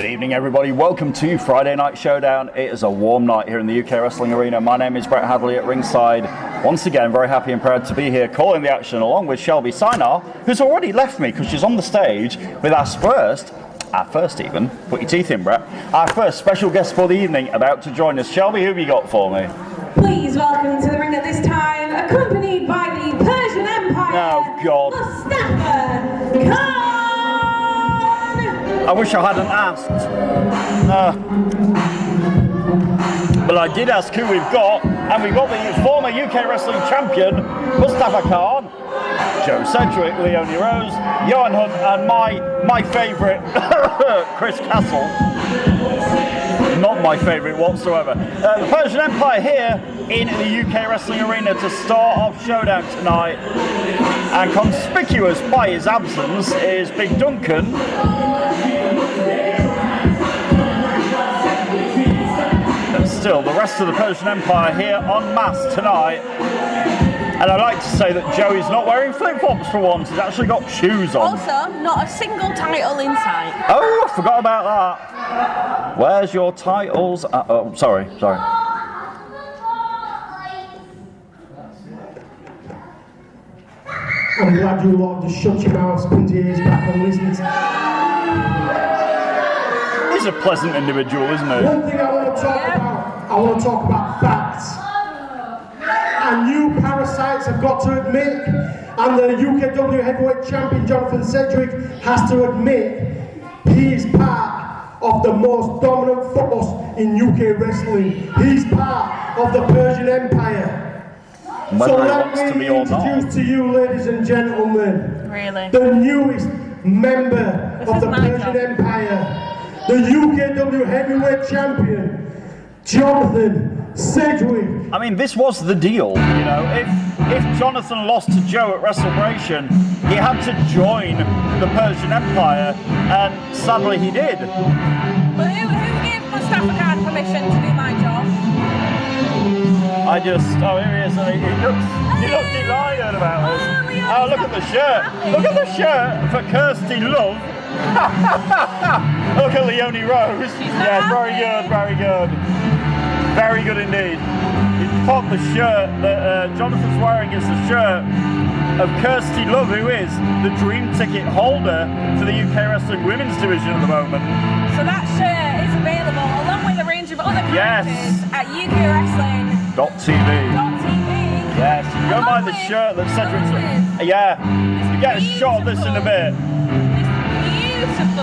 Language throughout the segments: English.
Good evening, everybody. Welcome to Friday Night Showdown. It is a warm night here in the UK Wrestling Arena. My name is Brett Hadley at ringside. Once again, very happy and proud to be here calling the action along with Shelby Sinar, who's already left me because she's on the stage with our first even, put your teeth in, Brett, our first special guest for the evening about to join us. Shelby, who have you got for me? Please welcome to the ring at this time, accompanied by the Persian Empire, Oh, God. Mustafa Khan! I wish I hadn't asked. But I did ask who we've got, and we've got the former UK Wrestling Champion, Mustafa Khan, Joe Sedgwick, Leonie Rose, Johan Hunt, and my favourite, Chris Castle. Not my favourite whatsoever. The Persian Empire here in the UK Wrestling Arena to start off Showdown tonight. And conspicuous by his absence is Big Duncan. But still, the rest of the Persian Empire here en masse tonight. And I'd like to say that Joey's not wearing flip-flops for once. He's actually got shoes on. Also, not a single title in sight. Oh, I forgot about that. Where's your titles? Oh, sorry. I'm glad you lot just shut your mouth, spin your ears back and listen. He's a pleasant individual, isn't he? One thing I want to talk about facts. And you parasites have got to admit, and the UKW heavyweight champion Jonathan Sedgwick has to admit, he is part of the most dominant force in UK wrestling. He's part of the Persian Empire. So let me introduce to you, ladies and gentlemen, the newest member of the Persian Empire, the UKW heavyweight champion, Jonathan Sedgwick. I mean, this was the deal, you know. If Jonathan lost to Joe at WrestleBration, he had to join the Persian Empire, and sadly he did. But who gave Mustafa Khan permission to do my job? Oh, here he is. He looks delighted about this. Oh, look at the shirt. Look at the shirt for Kirsty Love. Look at Leonie Rose. Yeah, very good, very good. Very good indeed. You thought the shirt that Jonathan's wearing is the shirt of Kirsty Love, who is the dream ticket holder for the UK Wrestling Women's Division at the moment. So that shirt is available along with a range of other characters at UKWrestling.tv. Yes, you go buy the shirt that Cedric's... Yeah, you get a shot of this in a bit. Beautiful.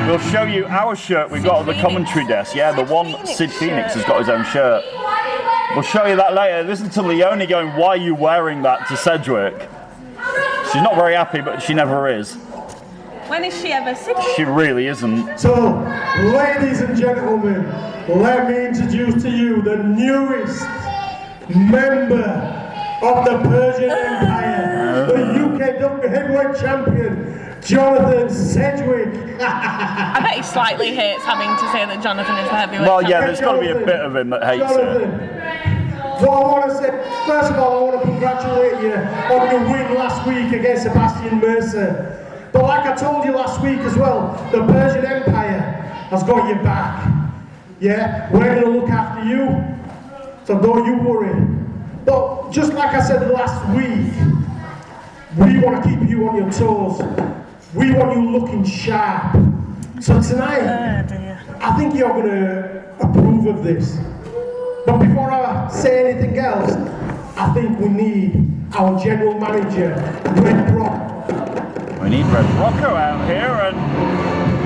We'll show you our shirt we've got on the commentary desk. Yeah, the one Sid Phoenix has got his own shirt. We'll show you that later. Listen to Leonie going, "Why are you wearing that?" to Sedgwick. She's not very happy, but she never is. When is she ever sick? She really isn't. So, ladies and gentlemen, let me introduce to you the newest member of the Persian Empire, the UKW heavyweight champion, Jonathan Sedgwick. I bet he slightly hates having to say that Jonathan is the heavyweight champion. Well, yeah, there's got to be a bit of him that hates it. What I want to say, first of all, I want to congratulate you on your win last week against Sebastian Mercer. But like I told you last week as well, the Persian Empire has got your back. Yeah, we're going to look after you, so don't you worry. But just like I said last week, we want to keep you on your toes. We want you looking sharp. So tonight, I think you're going to approve of this. But before I say anything else, I think we need our general manager, Red Rock. We need Red Rocco out here, and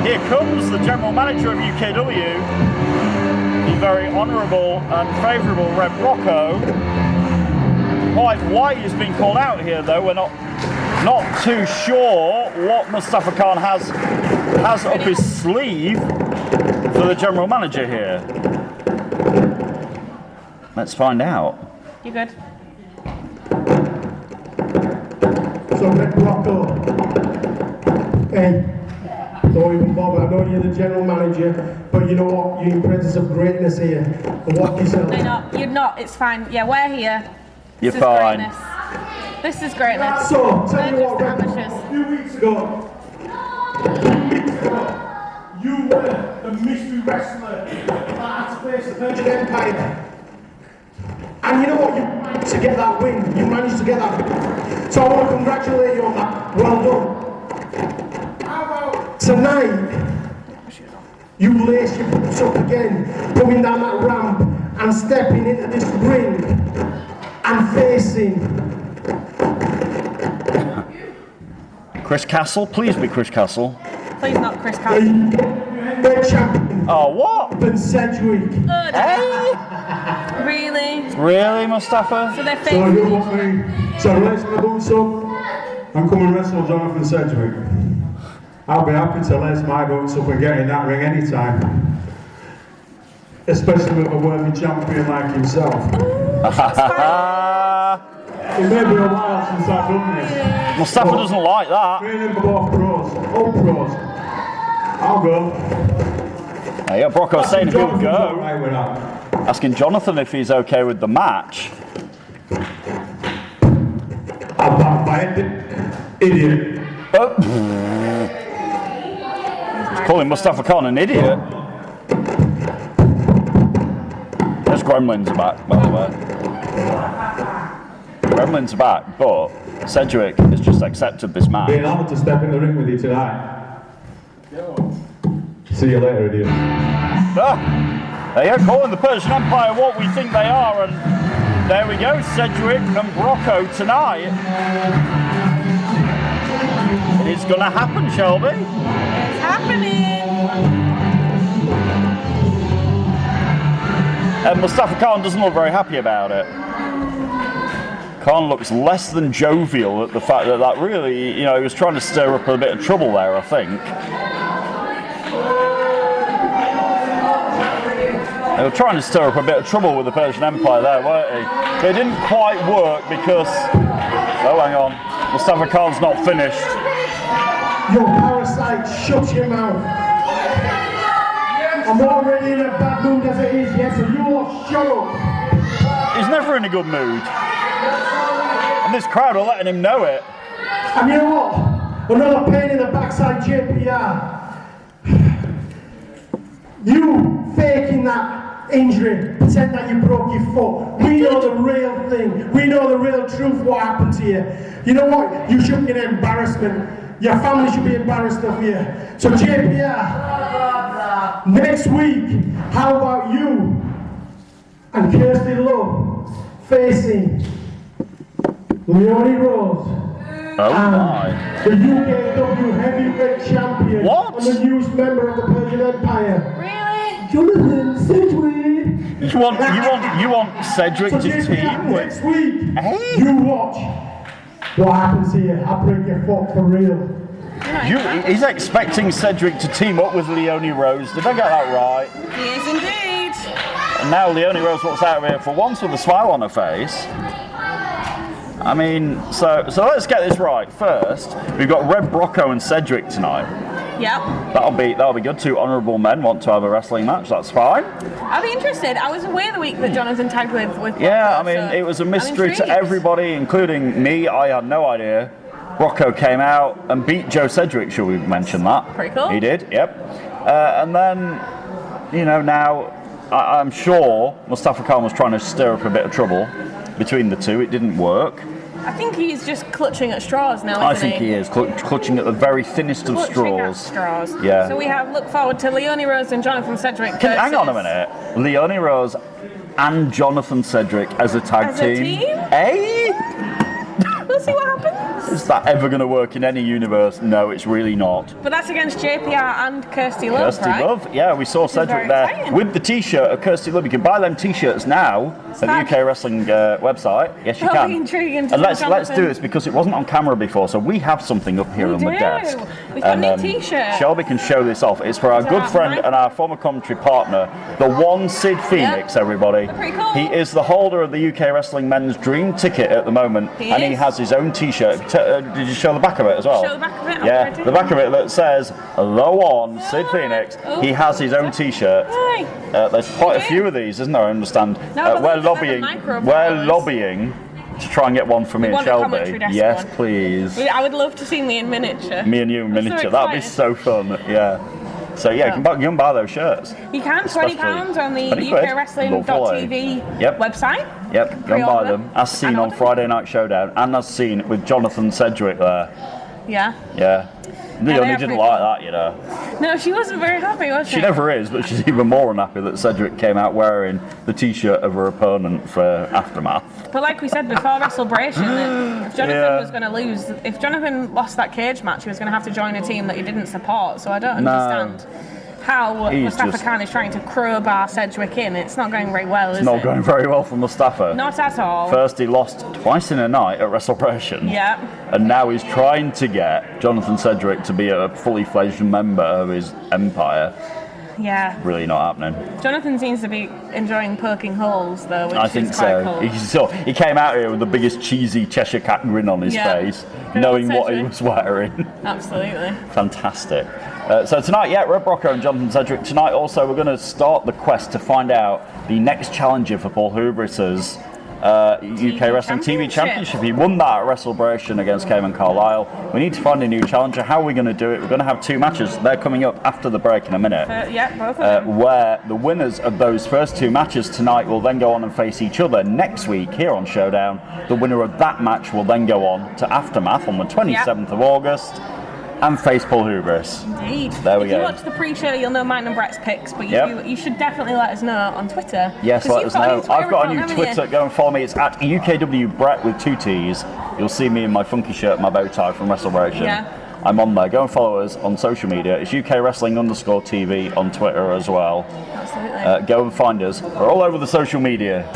here comes the general manager of UKW, the very honourable and favourable Red Rocco. Quite why he's been called out here, though, we're not too sure what Mustafa Khan has up his sleeve for the general manager here. Let's find out. You good? So Red Rocco, hey, don't even bother. I know you're the general manager, but you know what? You're in presence of greatness here. And what yourself. No, you're not. It's fine. Yeah, we're here. You're fine. Greatness. This is greatness. So, tell you what, Amateurs. a few weeks ago, you were the mystery wrestler that had to face the Persian Empire. And you know what? You managed to get that win. You managed to get that win. So I want to congratulate you on that. Well done. How about tonight? You lace your boots up again, coming down that ramp and stepping into this ring and facing Chris Castle, please be Chris Castle. Please not Chris Castle. the champion. Oh, what? And Sedgwick. Hey? Really? Really, Mustafa? So they're So facing you each want other. me to lace my boots up and come and wrestle Jonathan Sedgwick? I'll be happy to lace my boots up and get in that ring anytime. Especially with a worthy champion like himself. It may be a while since I've done this. Mustafa doesn't like that. Training for both pros, all pros. I'll go. Yeah, Brocco's saying if he'll Jonathan's all go. right with that. Asking Jonathan if he's okay with the match. I'll back by it. Idiot. Oh. He's calling Mustafa Khan an idiot. There's Gremlins back, by the way. Gremlins back, but Sedgwick has just accepted this match. Be an honour to step in the ring with you tonight. See you later, idiot. They are calling the Persian Empire what we think they are, and there we go, Sedgwick and Brocco tonight. It is going to happen, Shelby. It's happening. And Mustafa Khan doesn't look very happy about it. Khan looks less than jovial at the fact that that really, you know, he was trying to stir up a bit of trouble there, I think. They were trying to stir up a bit of trouble with the Persian Empire there, weren't they? It didn't quite work because... Oh, hang on. Mustafa Khan's not finished. You parasite, shut your mouth. I'm already in a bad mood as it is, yes, so you all shut up. He's never in a good mood. And this crowd are letting him know it. And you know what? Another pain in the backside, JPR. You faking that injury, pretend that you broke your foot. We know the real thing. We know the real truth what happened to you. You know what? You should get an embarrassment. Your family should be embarrassed of you. So JPR, next week, how about you and Kirsty Love facing Leonie Rose? Oh my. The UKW heavyweight champion. What? And the newest member of the Persian Empire. Really? Jonathan Sedgwick. You want Sedgwick So to JPR, team with... next week, Hey? you watch what happens here. I'll break your foot for real. He's expecting Sedgwick to team up with Leonie Rose. Did I get that right? He is indeed. And now Leonie Rose walks out of here for once with a smile on her face. I mean, so let's get this right. First, we've got Red Brocco and Sedgwick tonight. Yep. That'll be good. Two honourable men want to have a wrestling match. That's fine. I'll be interested. I was away the week that Jonathan tagged with Yeah, Brocco, I mean, so it was a mystery I'm to intrigued. everybody, including me. I had no idea. Brocco came out and beat Joe Sedgwick. Should we mention that? Pretty cool. He did. Yep. And then, you know, now I'm sure Mustafa Khan was trying to stir up a bit of trouble between the two. It didn't work. I think he's just clutching at straws now, isn't I think he is clutching at the very thinnest of Clutching at straws. straws. Yeah. So we have look forward to Leonie Rose and Jonathan Sedgwick. Hang on a minute. Leonie Rose and Jonathan Sedgwick as a tag As a team. team? Hey? We'll see what happens. Is that ever going to work in any universe? No, it's really not. But that's against JPR and Kirsty Love, Kirsty right? Love, yeah, we saw Sedgwick very there exciting. with the T-shirt of Kirsty Love. You can buy them T-shirts now at the that- UK Wrestling website. Yes, you That'll can. be intriguing to And see let's Jonathan. do this because it wasn't on camera before, so we have something up here We on the do. desk. We've got a new And, T-shirt. Shelby can show this off. It's for our Is good that friend mine? and our former commentary partner, the one Sid Phoenix. Everybody, They're pretty cool. he is the holder of the UK Wrestling Men's Dream Ticket at the moment, He and he is. has his own T-shirt. Did you show the back of it as well? Show the back of it, Yeah, I'll the back of it that says "The One Sid Phoenix." Oh. He has his own T-shirt. Hey. There's quite a do. few of these, isn't there? I understand. No, but We're they're the lobbying. micro We're ones. lobbying to try and get one for me and want a Shelby. commentary desk Yes, one. please. I would love to see me in miniature. Me and you in I'm so miniature. That'd be excited. so fun. Yeah. So yeah, you can buy those shirts. You can, £20 on the UKWrestling.tv website. Yep, go and buy them. As seen on Friday Night Showdown, and as seen with Jonathan Sedgwick there. Yeah. Yeah. Leonie didn't like that, you know. No, she wasn't very happy, was she? She never is, but she's even more unhappy that Sedgwick came out wearing the t-shirt of her opponent for Aftermath. But like we said before WrestleBration, if Jonathan was going to lose, if Jonathan lost that cage match, he was going to have to join a team that he didn't support. So I don't understand how Mustafa Khan is trying to crowbar Sedgwick in. It's not going very well, is it? It's not going very well for Mustafa. Not at all. First he lost twice in a night at WrestleBration. Yeah. And now he's trying to get Jonathan Sedgwick to be a fully fledged member of his empire. Yeah. Really not happening. Jonathan seems to be enjoying poking holes, though, which I think is quite so. cool. He came out here with the biggest cheesy Cheshire Cat grin on his face, knowing what he was wearing. Absolutely. Fantastic. So tonight, Red Brocco and Jonathan Sedgwick. Tonight also we're going to start the quest to find out the next challenger for Paul Hubris's UK Wrestling TV Championship. He won that at WrestleBration against Cayman Carlisle. We need to find a new challenger. How are we going to do it? We're going to have 2 matches. They're coming up after the break in a minute. Both of them. Where the winners of those first 2 matches tonight will then go on and face each other next week here on Showdown. The winner of that match will then go on to Aftermath on the 27th of August. And face Paul Hubris. Indeed. There we go. If you watch the pre-show, you'll know mine and Brett's picks, but you should definitely let us know on Twitter. Yes, let us know. I've got a new Twitter. Go and follow me. It's at UKW Brett with 2 T's. You'll see me in my funky shirt, my bow tie from WrestleBration. Yeah. I'm on there. Go and follow us on social media. It's UK Wrestling_TV on Twitter as well. Absolutely. Go and find us. We're all over the social media.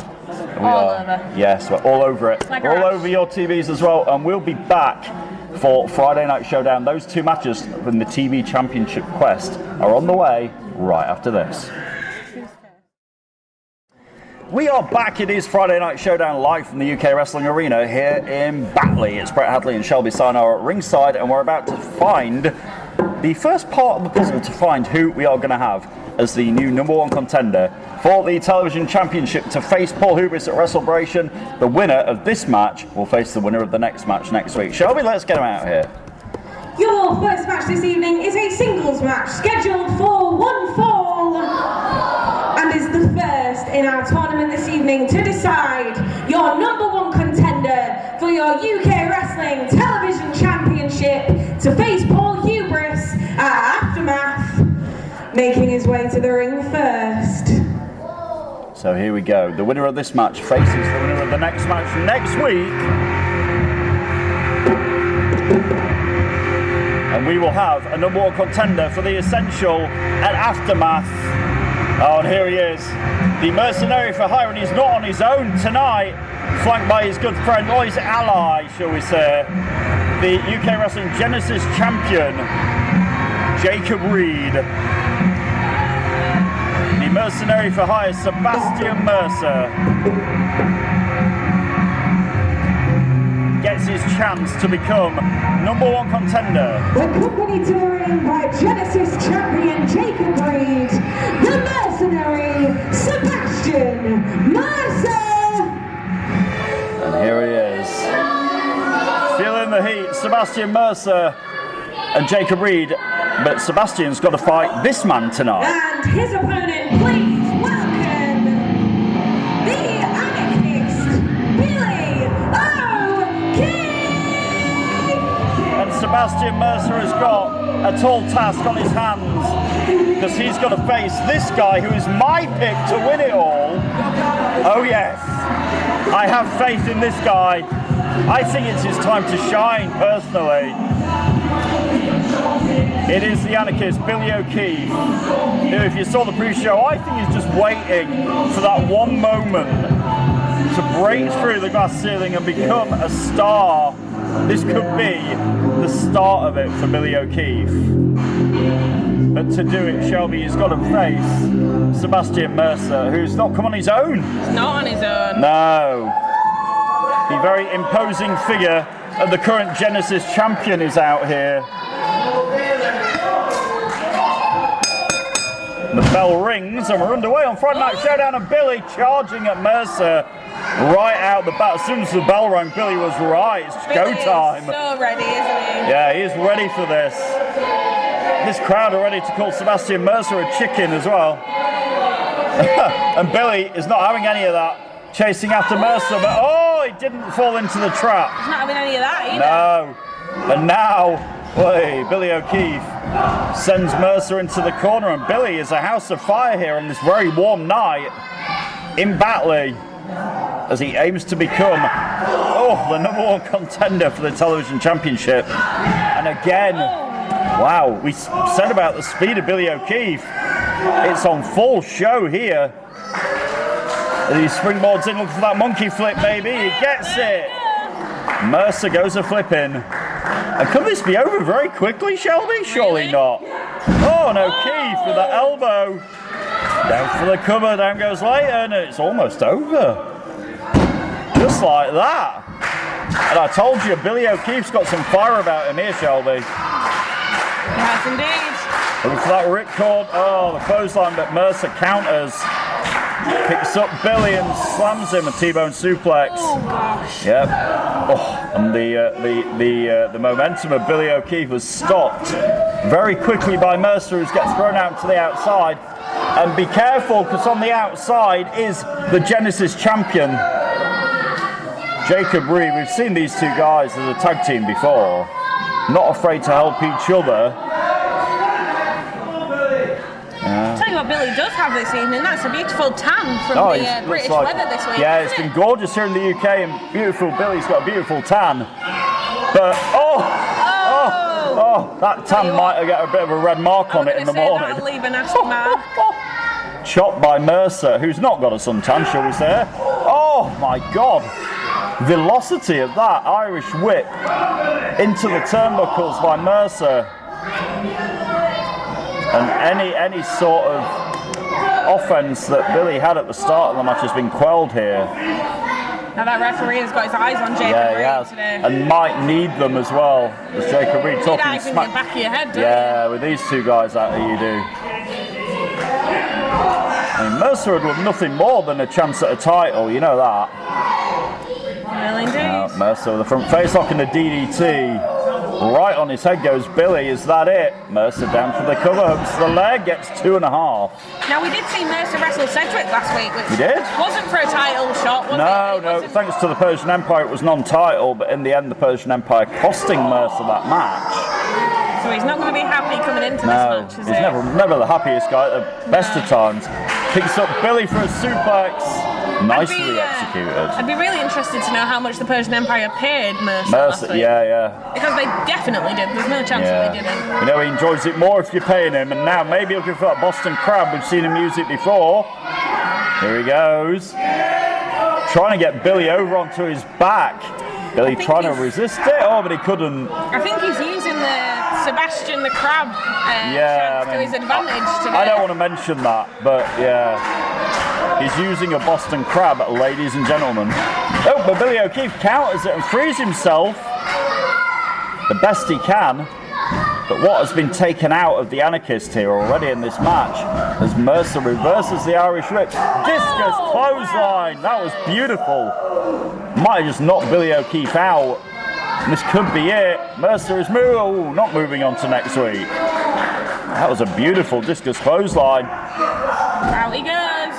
All over. Yes, we're all over it. Like we're all over your TVs as well, and we'll be back for Friday Night Showdown. Those 2 matches in the TV Championship quest are on the way right after this. We are back. It is Friday Night Showdown live from the UK Wrestling Arena here in Batley. It's Brett Hadley and Shelby Sarnar at ringside, and we're about to find the first part of the puzzle to find who we are going to have as the new #1 contender for the television championship to face Paul Hubris at WrestleBration. The winner of this match will face the winner of the next match next week. Shelby, let's get him out here. Your first match this evening is a singles match scheduled for 1 fall and is the first in our tournament this evening to decide your #1 contender for your UK Wrestling Television Championship to face Paul Hubris at Aftermath. Making his way to the ring first. So here we go. The winner of this match faces the winner of the next match next week. And we will have a #1 contender for the Essential at Aftermath. Oh, and here he is. The mercenary for hire, and he's not on his own tonight. Flanked by his good friend, or his ally, shall we say. The UK Wrestling Genesis champion, Jacob Reed. The mercenary for hire, Sebastian Mercer, gets his chance to become #1 contender. Accompanied to the ring by Genesis champion Jacob Reed, the mercenary Sebastian Mercer. And here he is. Feeling the heat, Sebastian Mercer and Jacob Reed. But Sebastian's got to fight this man tonight. And his opponent, please welcome the anarchist, Billy O'Keefe! And Sebastian Mercer has got a tall task on his hands, because he's got to face this guy who is my pick to win it all. Oh yes, I have faith in this guy. I think it's his time to shine, personally. It is the anarchist, Billy O'Keefe, who, if you saw the pre-show, I think he's just waiting for that one moment to break through the glass ceiling and become a star. This could be the start of it for Billy O'Keefe. But to do it, Shelby has got to face Sebastian Mercer, who's not come on his own. He's not on his own. No. The very imposing figure of the current Genesis champion is out here. The bell rings and we're underway on Friday Night Showdown, and Billy charging at Mercer right out the bat. As soon as the bell rang, Billy was right. It's go time. So ready, isn't he? Yeah, he's ready for this. This crowd are ready to call Sebastian Mercer a chicken as well. And Billy is not having any of that. Chasing after Mercer, but oh, he didn't fall into the trap. He's not having any of that either. No. And now, Billy O'Keefe sends Mercer into the corner, and Billy is a house of fire here on this very warm night in Batley, as he aims to become the number 1 contender for the television championship. And again, wow, we said about the speed of Billy O'Keefe. It's on full show here. As he springboards in, looking for that monkey flip, baby. He gets it. Mercer goes a flipping. And could this be over very quickly, Shelby? Surely not. Oh, and O'Keefe with that elbow. Down for the cover, down goes Leighton, and it's almost over. Just like that. And I told you, Billy O'Keefe's got some fire about him here, Shelby. Yes, indeed. Looking for that ripcord. Oh, the clothesline, but Mercer counters. Picks up Billy and slams him a T-bone suplex. Oh gosh. Yep. Oh, and the momentum of Billy O'Keefe was stopped very quickly by Mercer, who gets thrown out to the outside. And be careful, because on the outside is the Genesis champion, Jacob Reed. We've seen these two guys as a tag team before. Not afraid to help each other. I'll tell you what Billy does have this evening. That's a beautiful tan from the British weather this week. Yeah, it's been gorgeous here in the UK, and beautiful. Billy's got a beautiful tan. But that tan might have got a bit of a red mark on it in the morning. That'll leave a nasty mark. Chopped by Mercer, who's not got a suntan, shall we say? Oh my God! Velocity of that Irish whip into the turnbuckles by Mercer. And any sort of offense that Billy had at the start of the match has been quelled here. Now that referee has got his eyes on Jacob Reed today. And might need them as well. As Jacob Reed talking eyes in the back of your head, don't you? With these two guys out there you do. I mean, Mercer would love nothing more than a chance at a title, you know that. Well, indeed. Mercer with the front face lock and the DDT. Right on his head goes Billy. Is that it? Mercer down for the cover, hooks the leg, gets 2.5. Now we did see Mercer wrestle Sedgwick last week, which wasn't for a title shot, was it? No. Thanks to the Persian Empire, it was non-title, but in the end, the Persian Empire costing Mercer that match. So he's not going to be happy coming into this match, is he? He's never the happiest guy at the best of times. Picks up Billy for a suplex. Nicely executed. I'd be really interested to know how much the Persian Empire paid Mercer last week. Yeah. Because they definitely did. There's no chance that they didn't. You know, he enjoys it more if you're paying him. And now maybe looking for that Boston Crab. We've seen him use it before. Here he goes. Trying to get Billy over onto his back. Billy trying to resist it. Oh, but he couldn't. I think he's using the Sebastian the Crab chance to his advantage today. I don't want to mention that, but yeah. He's using a Boston Crab, ladies and gentlemen. Oh, but Billy O'Keefe counters it and frees himself the best he can. But what has been taken out of the Anarchist here already in this match as Mercer reverses the Irish whip. Discus clothesline. That was beautiful. Might have just knocked Billy O'Keefe out. And this could be it. Mercer is not moving on to next week. That was a beautiful discus clothesline. Out he goes.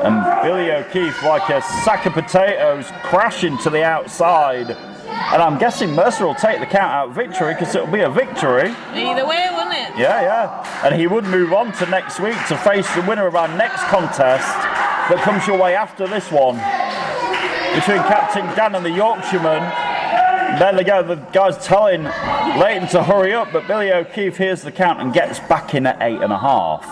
And Billy O'Keefe, like a sack of potatoes, crashing to the outside. And I'm guessing Mercer will take the count-out victory because it'll be a victory. Either way, wouldn't it? Yeah. And he would move on to next week to face the winner of our next contest that comes your way after this one. Between Captain Dan and the Yorkshireman. Then the guy's telling Leighton to hurry up, but Billy O'Keefe hears the count and gets back in at 8.5.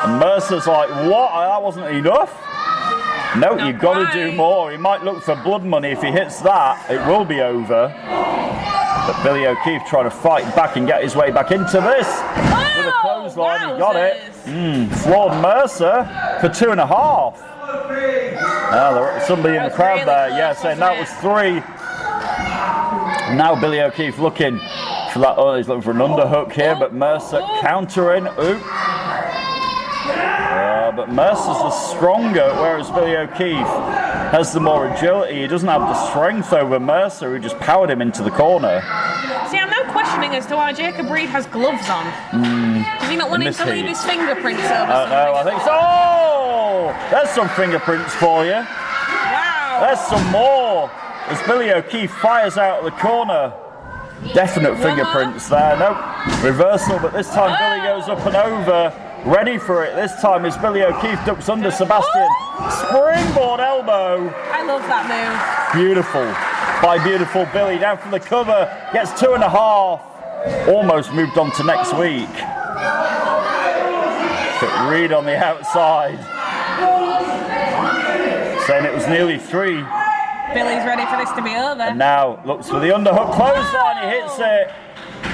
And Mercer's like, what? That wasn't enough? No, you've got to do more. He might look for blood money. If he hits that, it will be over. But Billy O'Keefe trying to fight back and get his way back into this. With a clothesline, he got it. Floored Mercer for 2.5. Somebody in the crowd there, saying that was 3. Now Billy O'Keefe looking for that. Oh, he's looking for an underhook here, but Mercer countering. But Mercer's the stronger, whereas Billy O'Keefe has the more agility. He doesn't have the strength over Mercer, who just powered him into the corner. See, I'm now questioning questioning as to why Jacob Reed has gloves on. Does he not want him to leave his fingerprints over something? No, I think so. Oh! There's some fingerprints for you. Wow. There's some more. As Billy O'Keefe fires out of the corner. Definite fingerprints there. Nope. Reversal, but this time Billy goes up and over. Ready for it this time as Billy O'Keefe ducks under Sebastian. Springboard elbow. I love that move. Beautiful. By beautiful Billy. Down from the cover. Gets 2.5. Almost moved on to next week. But Reed on the outside. Saying it was nearly 3. Billy's ready for this to be over. And now looks for the underhook clothesline. He hits it.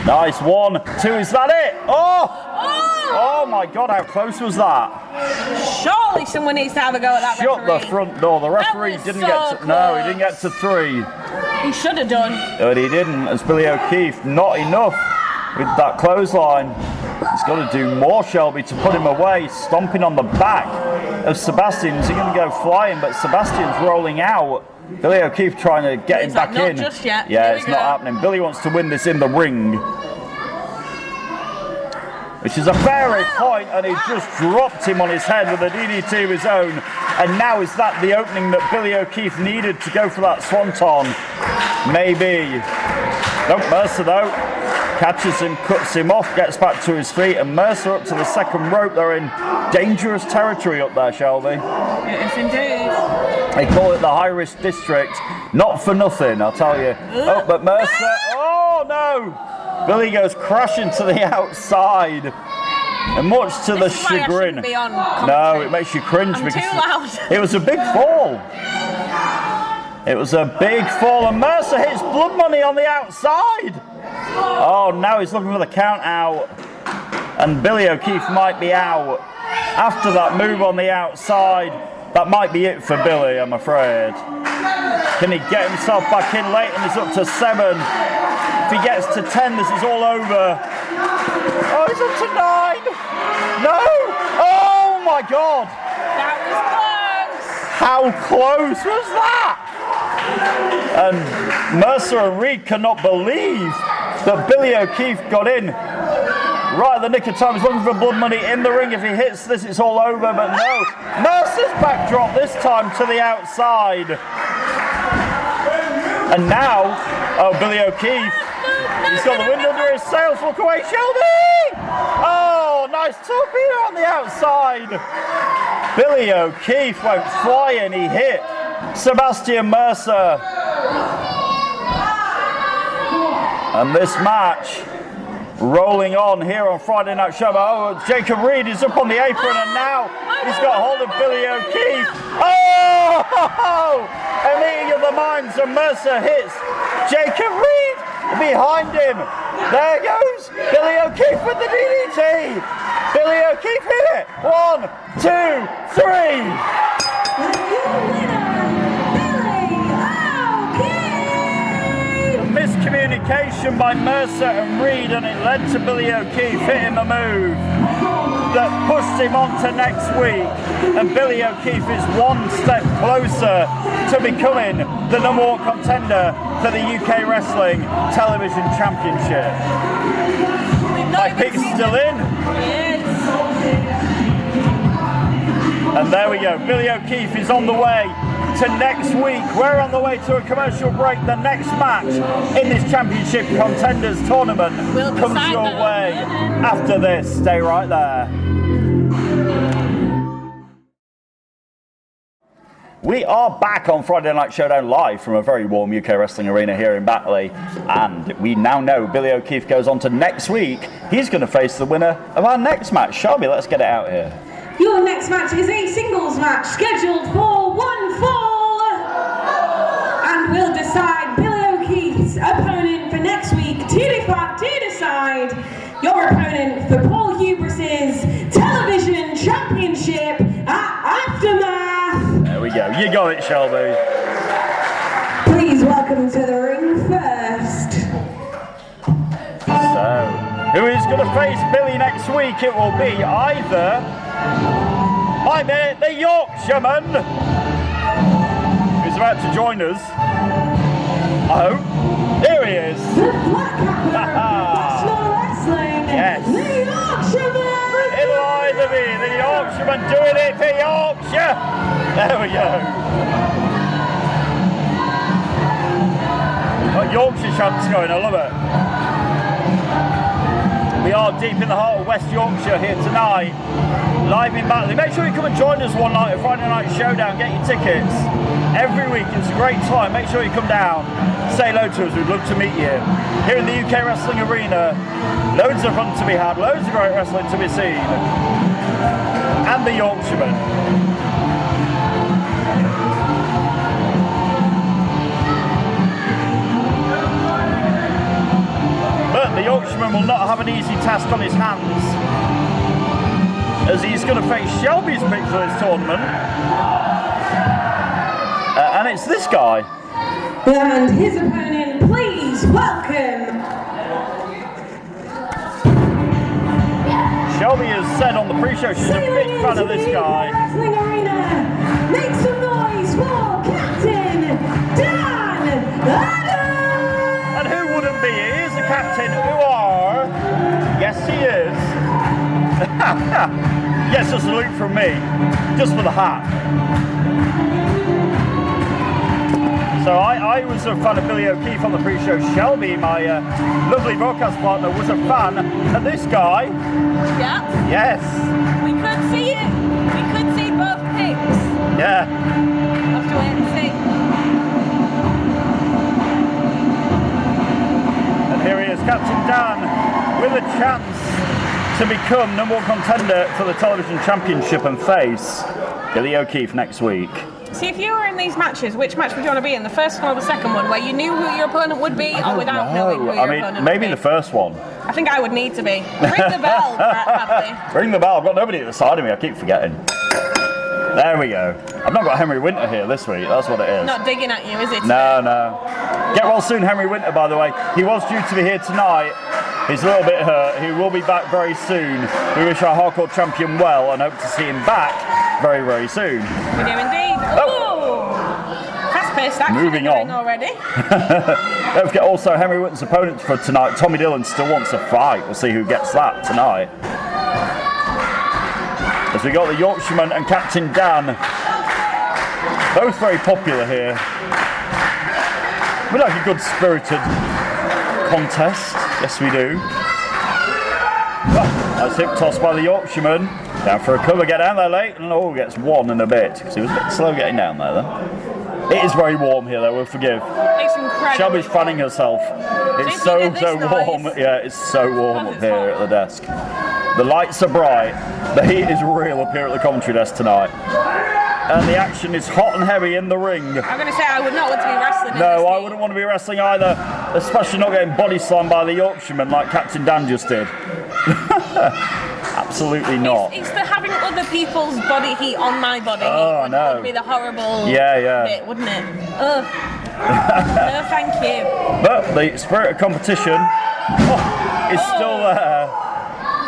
Nice. 1, 2. Is that it? Oh! Oh my God! How close was that? Surely someone needs to have a go at that Shut referee. the front door. The referee didn't get to. No, he didn't get to 3. He should have done. But he didn't. As Billy O'Keefe, not enough with that clothesline. He's got to do more, Shelby, to put him away. Stomping on the back of Sebastian. Is he going to go flying? But Sebastian's rolling out. Billy O'Keefe trying to get him back in. Not just yet. Yeah, it's not happening. Billy wants to win this in the ring. Which is a very point, and he just dropped him on his head with a DDT of his own. And now is that the opening that Billy O'Keefe needed to go for that swanton? Maybe. Nope, Mercer though. Catches him, cuts him off, gets back to his feet, and Mercer up to the second rope. They're in dangerous territory up there, Shelby. Yes, indeed. They call it the high-risk district. Not for nothing, I'll tell you. Oh, but Mercer... Oh, no! Billy goes crashing to the outside. And much to the chagrin. No, it makes you cringe because too loud. It was a big fall. It was a big fall, and Mercer hits Blood Money on the outside. Oh, now he's looking for the count out. And Billy O'Keefe might be out. After that move on the outside, that might be it for Billy, I'm afraid. Can he get himself back in late? And he's up to 7. If he gets to 10, this is all over. Oh, he's up to 9. No! Oh my God! That was close. How close was that? And Mercer and Reed cannot believe that Billy O'Keefe got in right at the nick of time. He's looking for Blood Money in the ring. If he hits this, it's all over, but no. Mercer's backdrop this time to the outside. And now, oh, Billy O'Keefe. He's got the wind under his sails. Look away, Shelby! Oh, nice torpedo on the outside. Billy O'Keefe went flying. He hit Sebastian Mercer. And this match rolling on here on Friday Night Showdown. Oh, Jacob Reed is up on the apron, and now he's got hold of Billy O'Keefe. Oh! A meeting of the minds, and Mercer hits Jacob Reed behind him. There goes Billy O'Keefe with the DDT. Billy O'Keefe hit it. 1, 2, 3. Miscommunication by Mercer and Reed, and it led to Billy O'Keefe hitting the move that pushed him on to next week, and Billy O'Keefe is one step closer to becoming the #1 contender for the UK Wrestling Television Championship. My pick's still in. Yes. And there we go, Billy O'Keefe is on the way to next week. We're on the way to a commercial break. The next match in this championship contenders tournament comes your way after this. Stay right there. We are back on Friday Night Showdown live from a very warm UK wrestling arena here in Batley, and we now know Billy O'Keefe goes on to next week. He's going to face the winner of our next match. Shelby, let's get it out here. Your next match is a singles match scheduled for 1 fall, and will decide Billy O'Keefe's opponent for next week to decide your opponent for Paul Hubris's Television Championship at Aftermath. There we go. You got it, Shelby. Please welcome to the ring first. So, who is going to face Billy next week? It will be either the Yorkshireman, who's about to join us. I hope. Here he is. The Black Hat Davey, the Yorkshireman doing it for Yorkshire. There we go. Got Yorkshire chants going, I love it. We are deep in the heart of West Yorkshire here tonight, live in Batley. Make sure you come and join us one night at Friday Night Showdown, get your tickets. Every week, it's a great time. Make sure you come down, say hello to us, we'd love to meet you. Here in the UK Wrestling Arena, loads of fun to be had, loads of great wrestling to be seen. And the Yorkshireman. But the Yorkshireman will not have an easy task on his hands, as he's going to face Shelby's pick for this tournament. And it's this guy. And his opponent, please welcome. Shelby has said on the pre-show she's a big fan of this guy. Wrestling Arena, make some noise for Captain Dan. And who wouldn't be? He is the captain. Who are? Yes, he is. Yes, a salute from me, just for the hat. So I was a fan of Billy O'Keefe on the pre-show. Shelby, my lovely broadcast partner, was a fan of this guy. Yeah. Yes. We could see it. We could see both picks. Yeah. Have to wait and see. And here he is, Captain Dan, with a chance to become #1 contender for the television championship and face Billy O'Keefe next week. See, if you were in these matches, which match would you want to be in? The first one or the second one, where you knew who your opponent would be, or without knowing who your opponent would maybe be? the first one. I think I would need to be. Ring the bell, Hadley. Ring the bell. I've got nobody at the side of me. I keep forgetting. There we go. I've not got Henry Winter here this week. That's what it is. Not digging at you, is it? No, no. Get well soon, Henry Winter, by the way. He was due to be here tonight. He's a little bit hurt. He will be back very soon. We wish our hardcore champion well and hope to see him back very, very soon. We do indeed. Oh! Fast-paced action. Moving on already. Don't forget also Henry Winter's opponent for tonight, Tommy Dillon, still wants a fight. We'll see who gets that tonight. As we got the Yorkshireman and Captain Dan, both very popular here. We like a good spirited contest. Yes, we do. Oh, nice hip toss by the Yorkshireman. Down for a cover, get down there late, and gets one and a bit, because he was a bit slow getting down there then. It is very warm here though, we'll forgive. It's incredible. Shelby's fanning herself. It's so warm. Yeah, it's so warm up here at the desk. The lights are bright. The heat is real up here at the commentary desk tonight. And the action is hot and heavy in the ring. I'm going to say I would not want to be wrestling in No, this I heat. wouldn't want to be wrestling either, especially not getting body slammed by the Yorkshireman like Captain Dan just did. Absolutely not. It's the having other people's body heat on my body Oh, heat no. would be the horrible Yeah. bit, wouldn't it? Ugh. No, thank you. But the spirit of competition is still there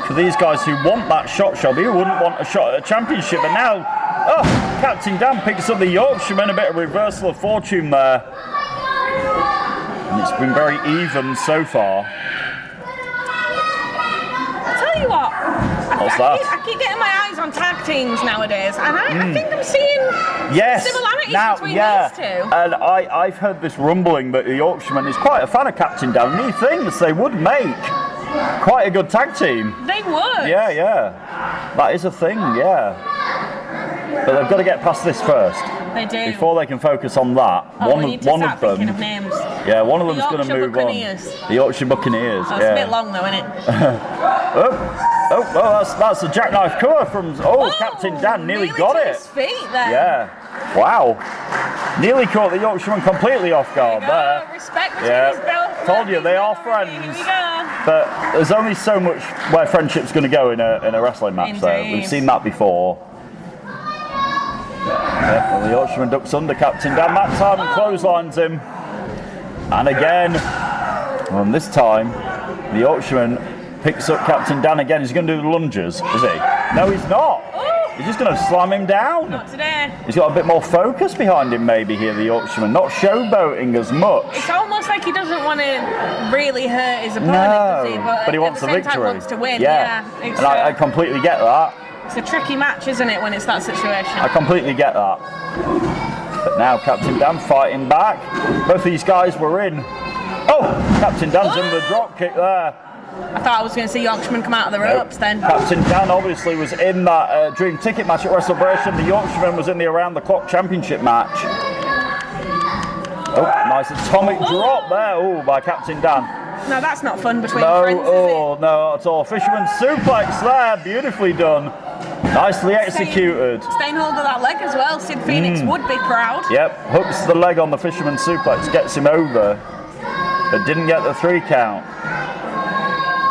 for these guys who want that shot, Shelby, who wouldn't want a shot at a championship. But now, Captain Dan picks up the Yorkshireman, a bit of reversal of fortune there. And it's been very even so far. I'll tell you what. What's that? I keep getting my eyes on tag teams nowadays, and I think I'm seeing similarities between these two. And I've heard this rumbling that the Yorkshireman is quite a fan of Captain Dan, and he thinks they would make quite a good tag team. They would. Yeah. That is a thing, yeah. But they've got to get past this first. They do. Before they can focus on that. We need to start thinking of names. Yeah, one of them's going to move on. The Yorkshire Buccaneers. That's a bit long though, isn't it? That's a jackknife cover from Captain Dan. Nearly got to it. His feet there. Yeah. Wow. Nearly caught the Yorkshireman completely off guard there. Respect between his belt. Told you they are friends. Here we go. But there's only so much where friendship's going to go in a wrestling match. Though we've seen that before. Yeah, well, the Yorkshireman ducks under Captain Dan that time and clotheslines him. And again, and this time, the Yorkshireman picks up Captain Dan again. He's going to do the lunges, is he? No, he's not. He's just going to slam him down. Not today. He's got a bit more focus behind him maybe here, the Yorkshireman. Not showboating as much. It's almost like he doesn't want to really hurt his opponent, does he? But he wants at the same victory. time wants to win. Yeah. And I completely get that. It's a tricky match, isn't it, when it's that situation? I completely get that. But now Captain Dan fighting back. Both these guys were in. Oh, Captain Dan's in the drop kick there. I thought I was going to see Yorkshireman come out of the ropes then. Captain Dan obviously was in that dream ticket match at WrestleBration. The Yorkshireman was in the Around the Clock Championship match. Oh, nice atomic drop there. Oh, by Captain Dan. No, that's not fun between friends, is it? No, not at all. Fisherman suplex there, beautifully done. Nicely executed. Staying hold of that leg as well. Sid Phoenix would be proud. Yep, hooks the leg on the Fisherman suplex, gets him over, but didn't get the 3 count.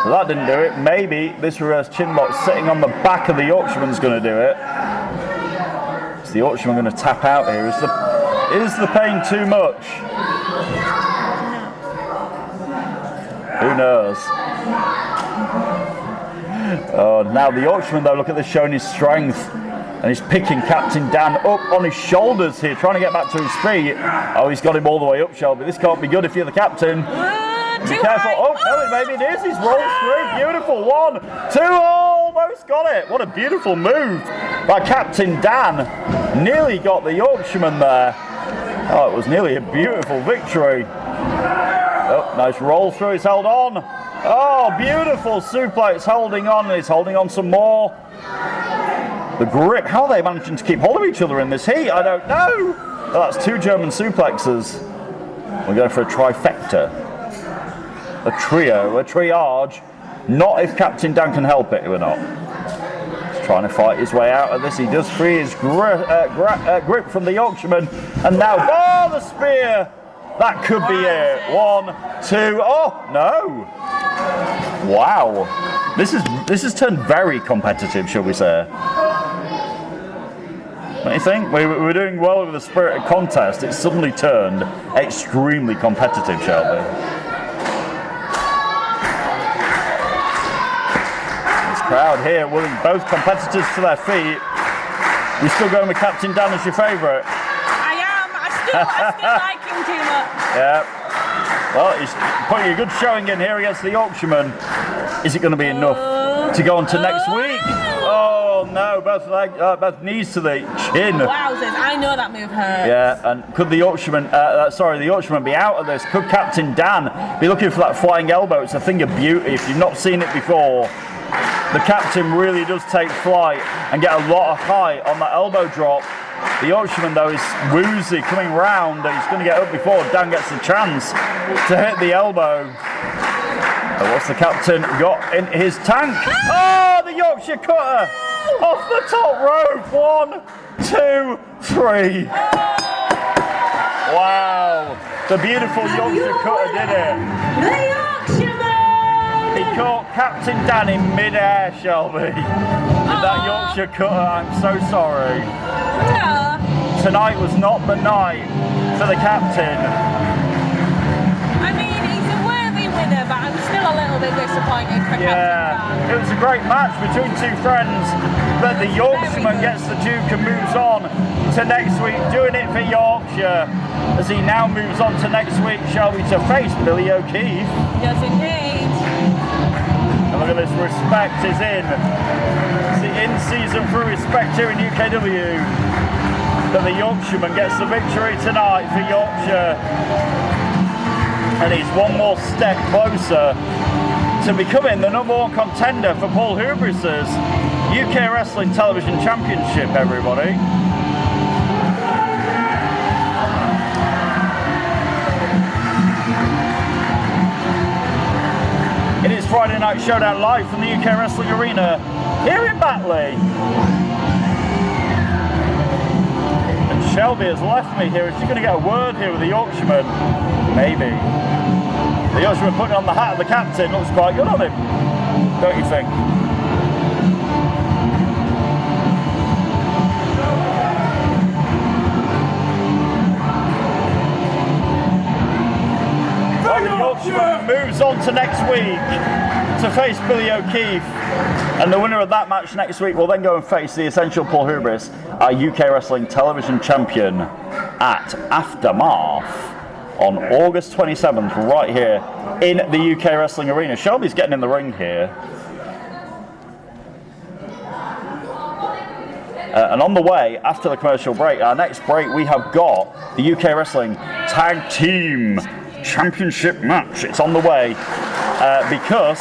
So that didn't do it. Maybe this reverse chin lock sitting on the back of the Yorkshireman's going to do it. Is the Yorkshireman going to tap out here? Is the pain too much? Who knows? Oh, now the Yorkshireman though, look at this, showing his strength. And he's picking Captain Dan up on his shoulders here, trying to get back to his feet. Oh, he's got him all the way up, Shelby. This can't be good if you're the captain. Be careful. Oh, no, maybe it is. He's rolled through. Beautiful. 1, 2, almost got it. What a beautiful move by Captain Dan. Nearly got the Yorkshireman there. Oh, it was nearly a beautiful victory. Oh, nice roll through. He's held on. Oh, beautiful suplex, holding on. He's holding on some more. The grip. How are they managing to keep hold of each other in this heat? I don't know. Oh, that's 2 German suplexes. We're going for a trifecta. A trio, a triage. Not if Captain Dan can help it, we're not. He's trying to fight his way out of this. He does free his grip from the Yorkshireman. And now, oh, the spear. That could be it. 1, 2, oh, no. Wow. This has turned very competitive, shall we say. Don't you think? We were doing well with the spirit of contest. It's suddenly turned extremely competitive, Shelby. This crowd here willing both competitors to their feet. We're still going with Captain Dan as your favourite. I am. I still like him too much. Yeah. Well, he's putting a good showing in here against the Yorkshireman. Is it going to be enough to go on to next week? Oh no, both knees to the chin. Wowzers, I know that move hurts. Yeah, and could the Yorkshireman be out of this? Could Captain Dan be looking for that flying elbow? It's a thing of beauty. If you've not seen it before, the captain really does take flight and get a lot of height on that elbow drop. The Yorkshireman though is woozy coming round, and he's going to get up before Dan gets the chance to hit the elbow. So what's the captain got in his tank? Oh, the Yorkshire cutter off the top rope. 1, 2, 3. Wow, the beautiful Yorkshire cutter did it. The Yorkshireman! He caught Captain Dan in mid-air, Shelby. With that Yorkshire cutter, I'm so sorry. No. Tonight was not the night for the captain. I mean, he's a worthy winner, but I'm still a little bit disappointed for Captain Dan. It was a great match between 2 friends, but the Yorkshireman gets the Duke and moves on to next week, doing it for Yorkshire, as he now moves on to next week, shall we, to face Billy O'Keefe. Yes, indeed. And look at this, respect is in. It's the in-season for respect here in UKW. But the Yorkshireman gets the victory tonight for Yorkshire. And he's one more step closer to becoming the #1 contender for Paul Hubris's UK Wrestling Television Championship, everybody. It is Friday Night Showdown live from the UK Wrestling Arena here in Batley. And Shelby has left me here. Is she going to get a word here with the Yorkshireman? Maybe. The Yorkshireman putting on the hat of the captain looks quite good on him, don't you think? Well, the Yorkshireman moves on to next week to face Billy O'Keefe, and the winner of that match next week will then go and face the Essential Paul Hubris, our UK Wrestling Television Champion, at Aftermath on August 27th, right here in the UK Wrestling Arena. Shelby's getting in the ring here. And on the way, after the commercial break, our next break, we have got the UK Wrestling Tag Team Championship match. It's on the way because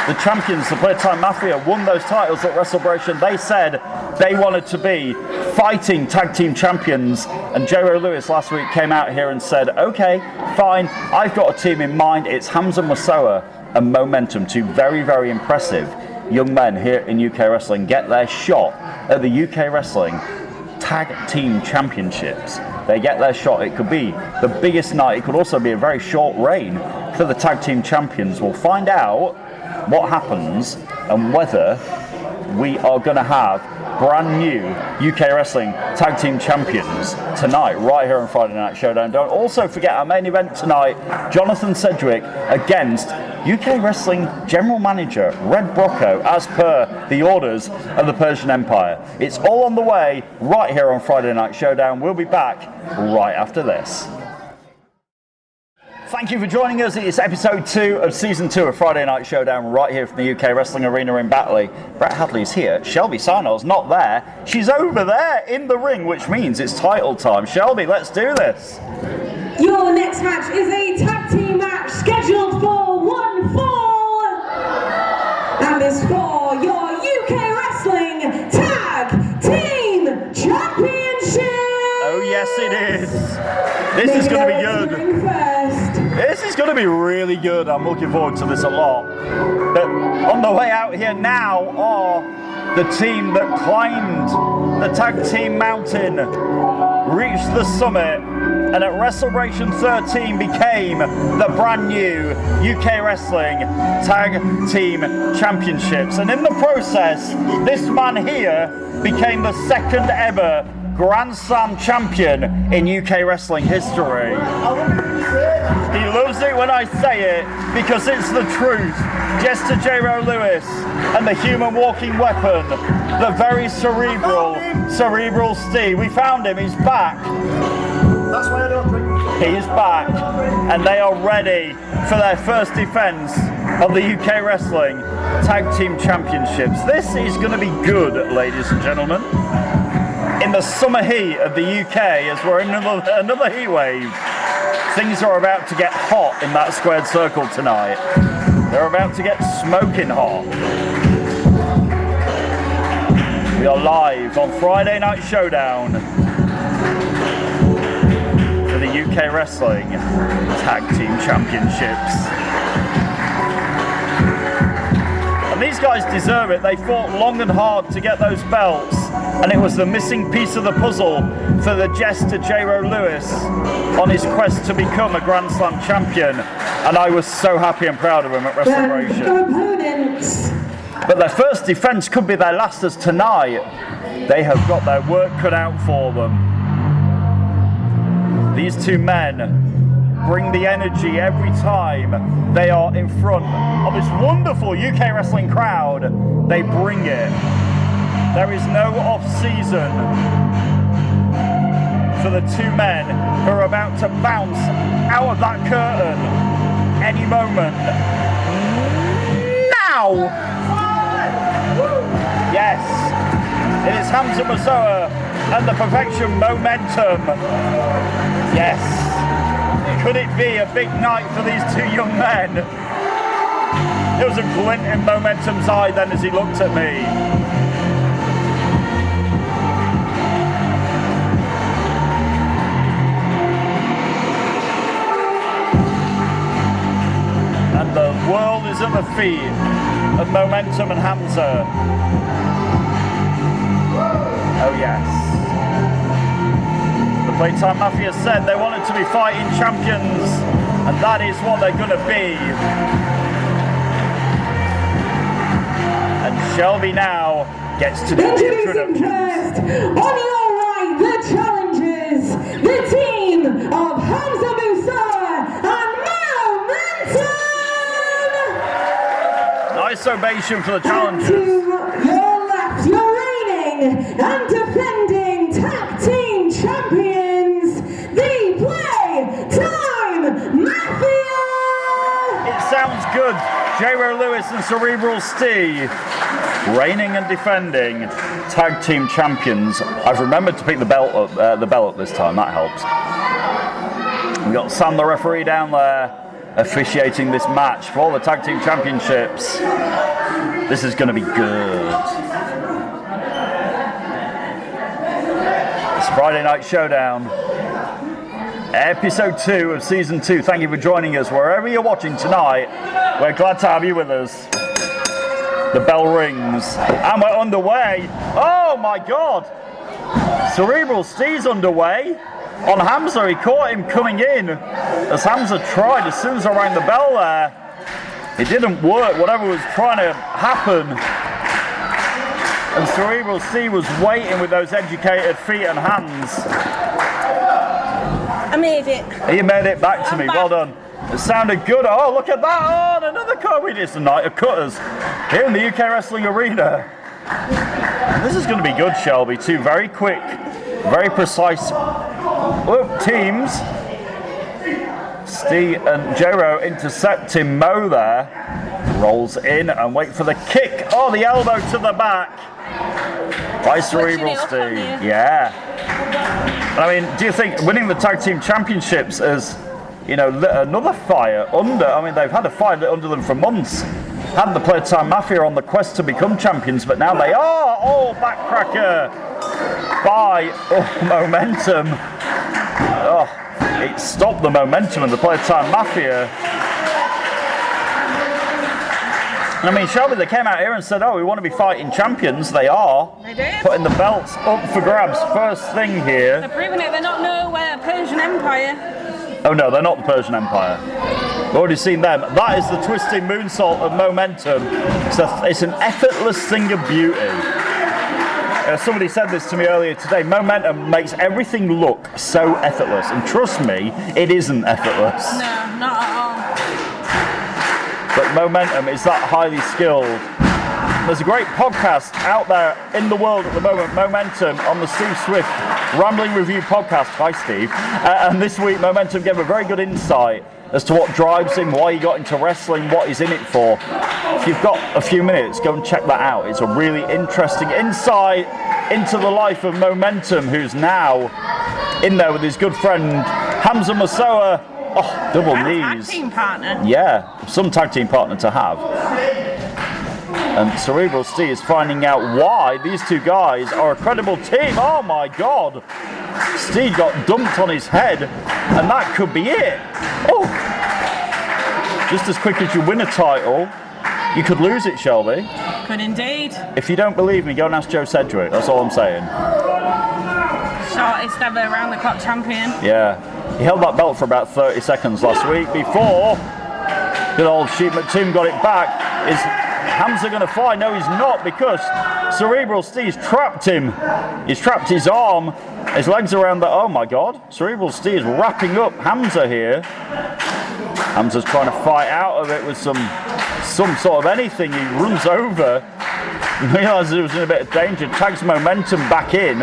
the champions, the Playtime Mafia, won those titles at WrestleBration. They said they wanted to be fighting tag team champions, and J-Ro Lewis last week came out here and said, okay, fine, I've got a team in mind. It's Hamza Moussaoui and Momentum, two very, very impressive young men here in UK Wrestling, get their shot at the UK Wrestling Tag Team Championships. They get their shot. It could be the biggest night. It could also be a very short reign for the Tag Team Champions. We'll find out what happens and whether we are going to have brand new UK Wrestling Tag Team Champions tonight, right here on Friday Night Showdown. Don't also forget our main event tonight, Jonathan Sedgwick against UK Wrestling General Manager Red Brocco, as per the orders of the Persian Empire. It's all on the way right here on Friday Night Showdown. We'll be back right after this. Thank you for joining us. It's episode 2 of season 2 of Friday Night Showdown, right here from the UK Wrestling Arena in Batley. Brett Hadley's here. Shelby Sarno's not there. She's over there in the ring, which means it's title time. Shelby, let's do this. Your next match is a tag team match scheduled for 1 fall, and is for your UK Wrestling Tag Team Championship. Oh yes, it is. This is going to be good. This is going to be really good. I'm looking forward to this a lot. But on the way out here now are the team that climbed the tag team mountain, reached the summit, and at WrestleBration 13 became the brand new UK Wrestling Tag Team Championships. And in the process, this man here became the second ever Grand Slam champion in UK wrestling history. He loves it when I say it because it's the truth. Jester J-Ro Lewis and the human walking weapon, the very cerebral Steve. We found him, he's back. That's why I don't drink. He is back, and they are ready for their first defense of the UK Wrestling Tag Team Championships. This is going to be good, ladies and gentlemen. In the summer heat of the UK, as we're in another heat wave, things are about to get hot in that squared circle tonight. They're about to get smoking hot. We are live on Friday Night Showdown for the UK Wrestling Tag Team Championships. And these guys deserve it. They fought long and hard to get those belts, and it was the missing piece of the puzzle for the Jester J-Ro Lewis on his quest to become a Grand Slam champion, and I was so happy and proud of him at WrestleBration. But their first defense could be their last, as tonight they have got their work cut out for them. These two men bring the energy every time they are in front of this wonderful UK wrestling crowd. They bring it. There is no off-season for the two men who are about to bounce out of that curtain any moment. Now! Yes, it is Hamza Moussaoui and the Perfection Momentum. Yes. Could it be a big night for these two young men? There was a glint in Momentum's eye then as he looked at me. And the world is at the feet of Momentum and Hamza. Oh yes. The Playtime Mafia said they wanted to be fighting champions, and that is what they're going to be. And Shelby now gets to do the introductions. First, on your right, the challengers, the team of Hamza Moussaoui and Momentum! Nice ovation for the challengers. And to your left, your reigning and defending tag team champions, the Playtime Mafia! It sounds good. J-Ro Lewis and Cerebral Steve. reigning and defending tag team champions. I've remembered to pick the belt up this time. That helps. We got Sam, the referee, down there officiating this match for the tag team championships. This is going to be good. It's Friday Night Showdown, episode 2 of season 2. Thank you for joining us wherever you're watching tonight. We're glad to have you with us. The bell rings and we're underway. Oh my God! Cerebral Steve's underway. On Hamza, he caught him coming in as Hamza tried, as soon as I rang the bell there, it didn't work, whatever was trying to happen. And Cerebral Steve was waiting with those educated feet and hands. I made it. You made it back to me, well done. It sounded good. Oh, look at that, oh, and another cut. It's a night of cutters here in the UK Wrestling Arena. And this is going to be good, Shelby, too. Very quick, very precise teams. Steve and J-Ro intercepting Mo there. Rolls in and wait for the kick. Oh, the elbow to the back by Cerebral Steve. Yeah. I mean, do you think winning the tag team championships is, you know, another fire under? I mean, they've had a fire lit under them for months. Had the Playtime Mafia on the quest to become champions, but now they are. Oh, backcracker by Momentum. Oh, it stopped the momentum of the Playtime Mafia. I mean, Shelby, they came out here and said, oh, we want to be fighting champions. They are. They did. Putting the belts up for grabs. First thing here. They're proving it. They're not Persian Empire. Oh no, they're not the Persian Empire. We've already seen them. That is the twisting moonsault of Momentum. It's an effortless thing of beauty. Somebody said this to me earlier today. Momentum makes everything look so effortless. And trust me, it isn't effortless. No, not at all. But Momentum is that highly skilled. There's a great podcast out there in the world at the moment, Momentum, on the Steve Swift Rambling Review podcast. Hi, Steve. And this week, Momentum gave a very good insight as to what drives him, why he got into wrestling, what he's in it for. If you've got a few minutes, go and check that out. It's a really interesting insight into the life of Momentum, who's now in there with his good friend Hamza Masoa. Oh, double knees. Tag team partner. Yeah, some tag team partner to have. And Cerebral Steve is finding out why these two guys are a credible team. Oh my God. Steve got dumped on his head, and that could be it. Oh. Just as quick as you win a title, you could lose it, Shelby. Could indeed. If you don't believe me, go and ask Joe Sedgwick. That's all I'm saying. Shortest ever round-the-clock champion. Yeah. He held that belt for about 30 seconds last week before good old Sheep McToom got it back. Is Hamza going to fly? No, he's not, because Cerebral Steve's trapped him. He's trapped his arm, his legs around the... Oh my God. Cerebral Steve is wrapping up Hamza here. Hamza's trying to fight out of it with some sort of anything. He runs over. He realises he was in a bit of danger. Tags Momentum back in.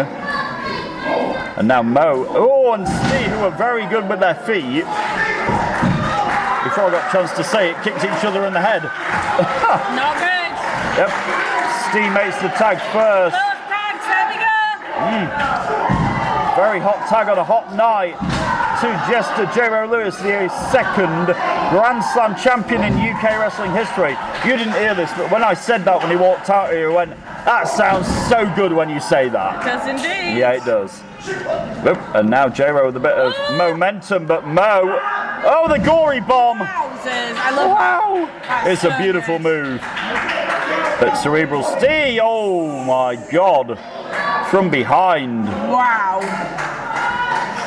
And now Mo. Oh, and Steve, who are very good with their feet. Before I got a chance to say it, kicked each other in the head. Not good. Yep. Steve makes the tag first. Those tags, there we go. Very hot tag on a hot night. To Jester J-Ro Lewis, the second Grand Slam champion in UK wrestling history. You didn't hear this, but when I said that when he walked out here, he went, that sounds so good when you say that. It does indeed. Yeah, it does. Oop, and now J-Ro with a bit of momentum, but Mo... Oh, the gory bomb! Wowzers, I love that. It's a beautiful move. But Cerebral Steve, oh my God. From behind. Wow.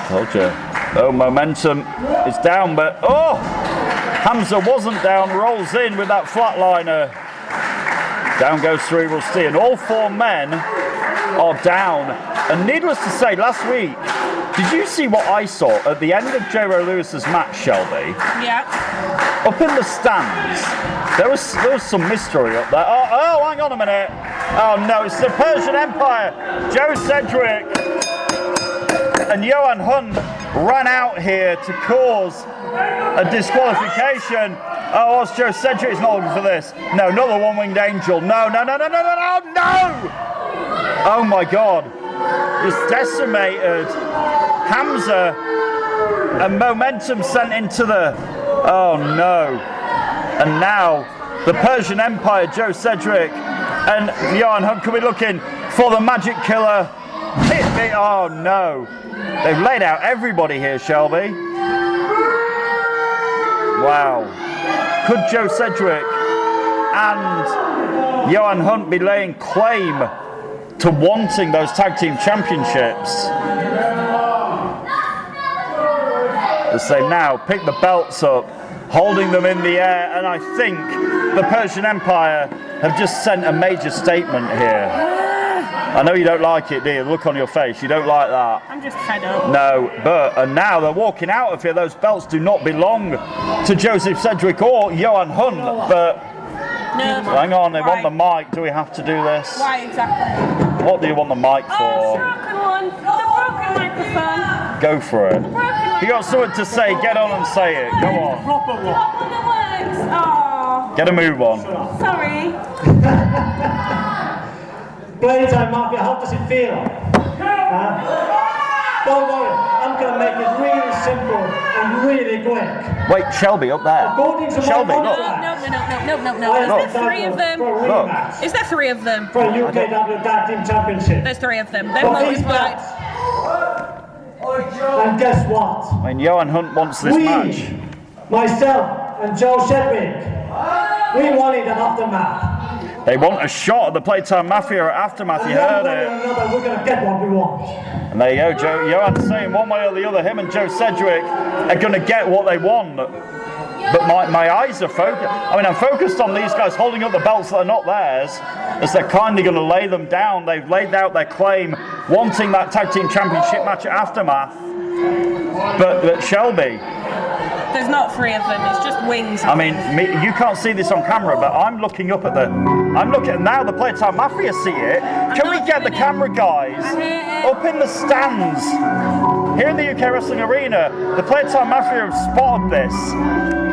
Told you. Oh, Momentum is down, but... Oh! Hamza wasn't down, rolls in with that flatliner. Down goes Cerebral Steve, and all four men are down. And needless to say, last week, did you see what I saw at the end of J-Ro Lewis's match, Shelby? Yeah. Up in the stands, there was some mystery up there. Oh, hang on a minute. Oh no, it's the Persian Empire. Joe Sedgwick and Johan Hunt ran out here to cause a disqualification. Oh, what's Joe Sedgwick? He's not looking for this. No, not the one-winged angel. No, no, no, no, no, no, no, no! Oh my God. Just decimated. Hamza, and momentum sent into the... Oh no. And now, the Persian Empire, Joe Sedgwick and Johan Hunt could be looking for the magic killer. Hit me. Oh no. They've laid out everybody here, Shelby. Wow. Could Joe Sedgwick and Johan Hunt be laying claim to wanting those tag team championships? As they now pick the belts up, holding them in the air, and I think the Persian Empire have just sent a major statement here. I know you don't like it, do you? The look on your face, you don't like that. I'm just fed up. No, and now they're walking out of here. Those belts do not belong to Joseph Sedgwick or Johan Hunt, but no. Hang on, they want the mic. Do we have to do this? Why exactly? What do you want the mic for? Oh, broken one. The broken microphone. Go for it. If you got something to say, get on and say it. Go on. What one that works? Oh. Get a move on. Sorry. Playtime Mafia, how does it feel? Don't worry, I'm going to make it really simple and really quick. Wait, Shelby, up there. Shelby, look. No. Is there three of them? Look. Is there three of them? For UKW Tag Team Championship. There's three of them. They're multiplied. And guess what? I mean, Johan Hunt wants this match. Myself and Joe Sedgwick, we wanted an aftermath. They want a shot at the Playtime Mafia at Aftermath, you heard it. We're going to get what we want. And there you go, Johan's saying one way or the other, him and Joe Sedgwick are going to get what they want. But my eyes are focused. I mean, I'm focused on these guys holding up the belts that are not theirs, as they're kindly going to lay them down. They've laid out their claim, wanting that Tag Team Championship match at Aftermath. But Shelby... There's not three of them, it's just wings. I mean, you can't see this on camera, but I'm looking up at now the Playtime Mafia see it. Can we get the camera guys up in the stands? Here in the UK Wrestling Arena, the Playtime Mafia have spotted this.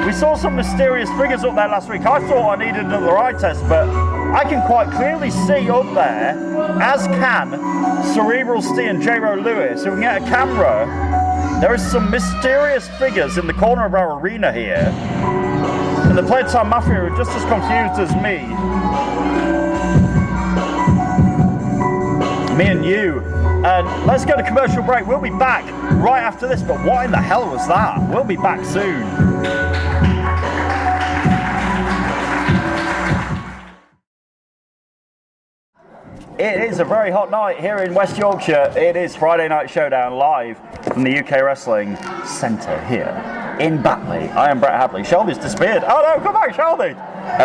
We saw some mysterious figures up there last week. I thought I needed another eye test, but I can quite clearly see up there, as can Cerebral Steve and J-Ro Lewis. If we can get a camera, there is some mysterious figures in the corner of our arena here. And the Playtime Mafia are just as confused as me. Me and you. And let's go to commercial break. We'll be back right after this. But what in the hell was that? We'll be back soon. It is a very hot night here in West Yorkshire. It is Friday Night Showdown live from the UK Wrestling Centre here in Batley. I am Brett Hadley. Shelby's disappeared. Oh no, come back, Shelby!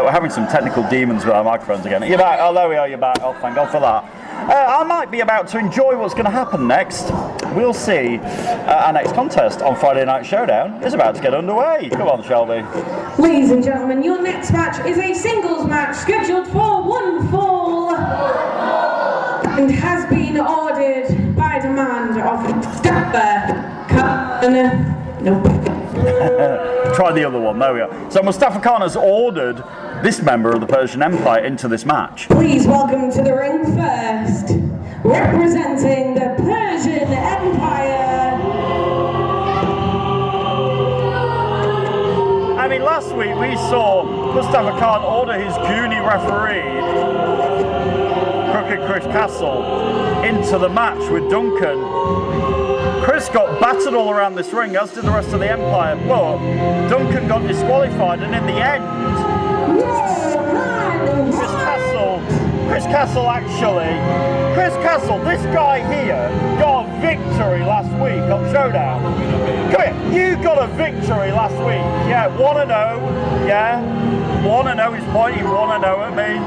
We're having some technical demons with our microphones again. You're back. Oh, there we are, you're back. Oh, thank God for that. I might be about to enjoy what's going to happen next. We'll see. Our next contest on Friday Night Showdown is about to get underway. Come on, Shelby. Ladies and gentlemen, your next match is a singles match scheduled for one fall and has been ordered by demand of Try the other one, there we are. So Mustafa Khan has ordered this member of the Persian Empire into this match. Please welcome to the ring first, representing the Persian Empire. I mean, last week we saw Mustafa Khan order his Goonie referee, Crooked Chris Castle, into the match with Duncan. Chris got battered all around this ring, as did the rest of the Empire, but Duncan got disqualified, and in the end, Chris Castle, this guy here got a victory last week on Showdown. Come here, you got a victory last week. Yeah, 1-0, yeah, 1-0, he's pointing 1-0 at me.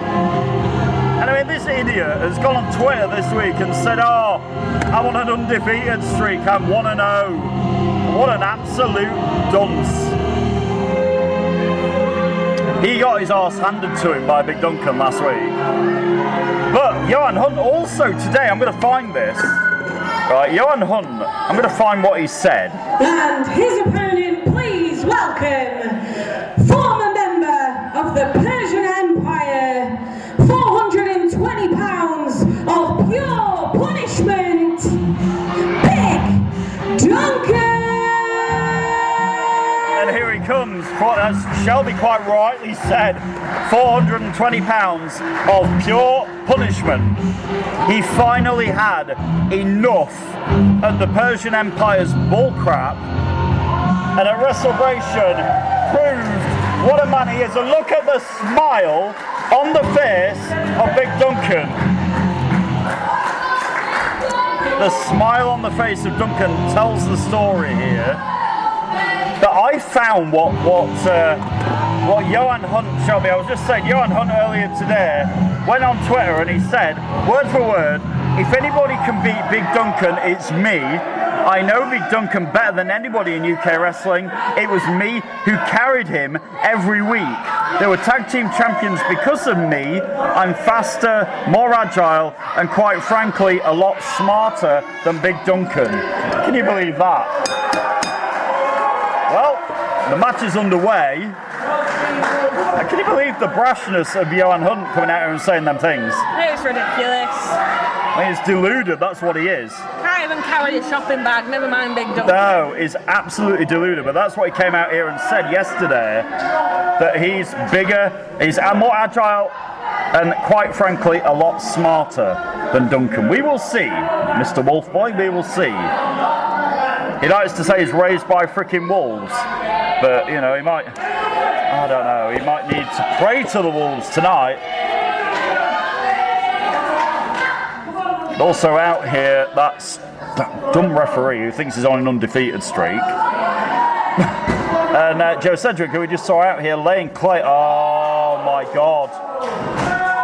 And I mean, this idiot has gone on Twitter this week and said, oh, I'm on an undefeated streak, I'm 1-0. What an absolute dunce. He got his arse handed to him by Big Duncan last week. But Johan Hunt also today, I'm going to find this, Right, Johan Hunt, I'm going to find what he said. And his opponent, please welcome former member of the Persian Empire, 420 pounds of pure punishment, Big Duncan! And here he comes, as Shelby quite rightly said, 420 pounds of pure punishment. He finally had enough of the Persian Empire's bullcrap, and at WrestleBration proved what a man he is. And look at the smile on the face of Big Duncan. The smile on the face of Duncan tells the story here. But I found what Johan Hunt, Shelby, I was just saying, Johan Hunt earlier today went on Twitter and he said, word for word, if anybody can beat Big Duncan, it's me. I know Big Duncan better than anybody in UK wrestling. It was me who carried him every week. They were tag team champions because of me. I'm faster, more agile, and quite frankly, a lot smarter than Big Duncan. Can you believe that? Well, the match is underway. Can you believe the brashness of Johan Hunt coming out here and saying them things? It's ridiculous. I mean, it's deluded, that's what he is. Can't even carry a shopping bag, never mind Big Duncan. No, he's absolutely deluded, but that's what he came out here and said yesterday, that he's bigger, he's more agile, and quite frankly, a lot smarter than Duncan. We will see, Mr. Wolfboy, we will see. He likes to say he's raised by freaking wolves, but, you know, he might, I don't know, he might need to pray to the wolves tonight. Also out here, that's that dumb referee who thinks he's on an undefeated streak. And Joe Cedric, who we just saw out here laying clay. Oh my God.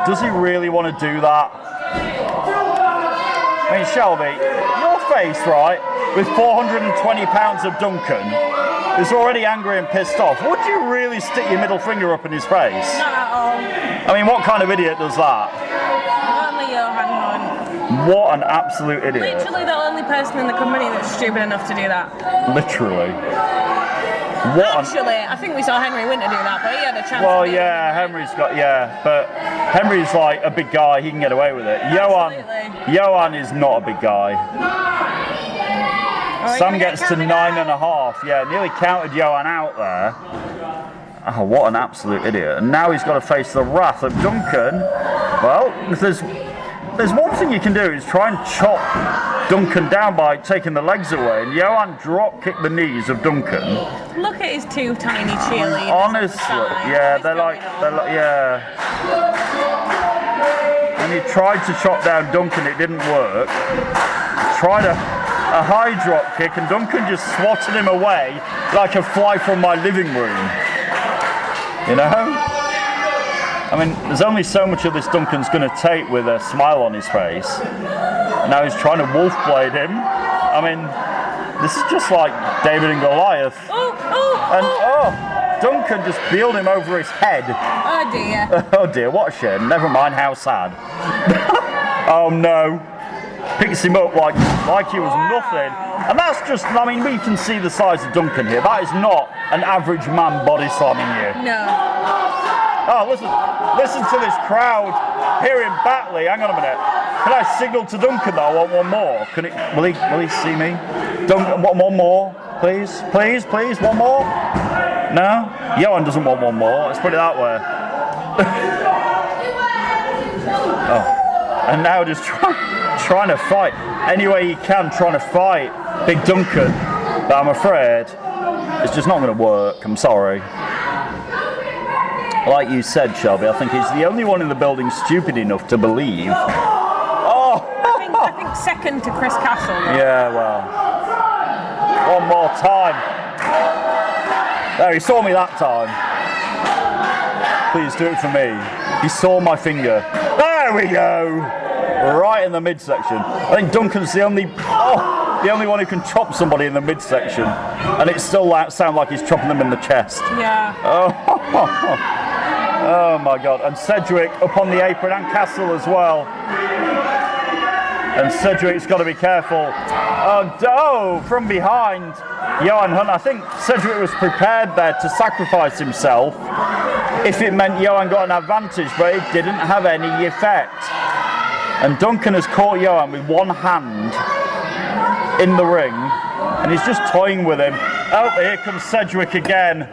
Does he really want to do that? I mean, Shelby, your face, right, with 420 pounds of Duncan, is already angry and pissed off. Would you really stick your middle finger up in his face? Not at all. I mean, what kind of idiot does that? Only Johan Hunt. What an absolute idiot. Literally the only person in the company that's stupid enough to do that. Literally. Actually, I think we saw Henry Winter do that, but he had a chance. Well, yeah, Henry's got, but Henry's like a big guy, he can get away with it. Johan is not a big guy. Sam gets to 9.5. Yeah, nearly counted Johan out there. Oh, what an absolute idiot. And now he's got to face the wrath of Duncan. Well, if there's one thing you can do is try and chop Duncan down by taking the legs away, and Johan drop kick the knees of Duncan. Look at his two tiny cheerleaders. Honestly, yeah, they're like, yeah. And he tried to chop down Duncan, it didn't work. Tried a high drop kick, and Duncan just swatted him away like a fly from my living room. You know? I mean, there's only so much of this Duncan's going to take with a smile on his face. Now he's trying to wolf blade him. I mean, this is just like David and Goliath. Duncan just peeled him over his head. Oh dear. Oh dear, what a shame. Never mind, how sad. Oh no. Picks him up like he was nothing. And that's just, I mean, we can see the size of Duncan here. That is not an average man body slamming you. No. Oh, listen to this crowd here in Batley. Hang on a minute. Can I signal to Duncan that I want one more? Will he see me? Duncan, one more, please, one more. No, Johan doesn't want one more. Let's put it that way. Oh, and now just trying to fight any way he can, trying to fight Big Duncan. But I'm afraid it's just not going to work. I'm sorry. Like you said, Shelby, I think he's the only one in the building stupid enough to believe. Oh! I think second to Chris Castle. Though. Yeah, well. One more time. There, he saw me that time. Please do it for me. He saw my finger. There we go! Right in the midsection. I think Duncan's the only one who can chop somebody in the midsection. And it still sounds like he's chopping them in the chest. Yeah. Oh my God, and Cedric up on the apron and Castle as well. And Cedric's got to be careful. Oh, from behind, Johan Hunt. I think Cedric was prepared there to sacrifice himself if it meant Johan got an advantage, but it didn't have any effect. And Duncan has caught Johan with one hand in the ring, and he's just toying with him. Oh, here comes Cedric again.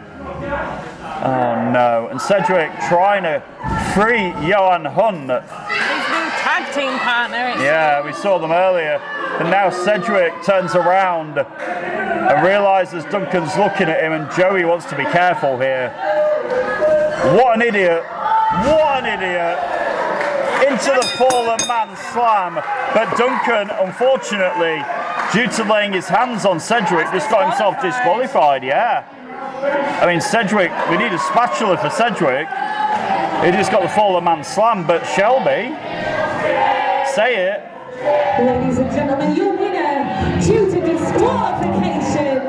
Oh no, and Cedric trying to free Johan Hunt. His new tag team partner. Yeah, we saw them earlier. And now Cedric turns around and realises Duncan's looking at him, and Joey wants to be careful here. What an idiot. What an idiot. Into the fallen man slam. But Duncan, unfortunately, due to laying his hands on Cedric, just got himself disqualified, yeah. I mean, Cedric, we need a spatula for Cedric. He just got the fallen man slam, but Shelby, say it. Ladies and gentlemen, your winner due to disqualification,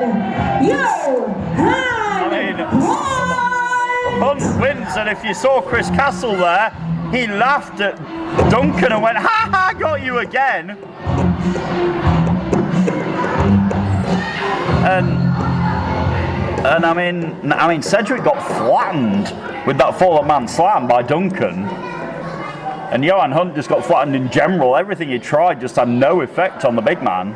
Hunt wins, and if you saw Chris Castle there, he laughed at Duncan and went, "Ha ha, got you again." And I mean, Cedric got flattened with that fallen man slam by Duncan. And Johan Hunt just got flattened in general. Everything he tried just had no effect on the big man.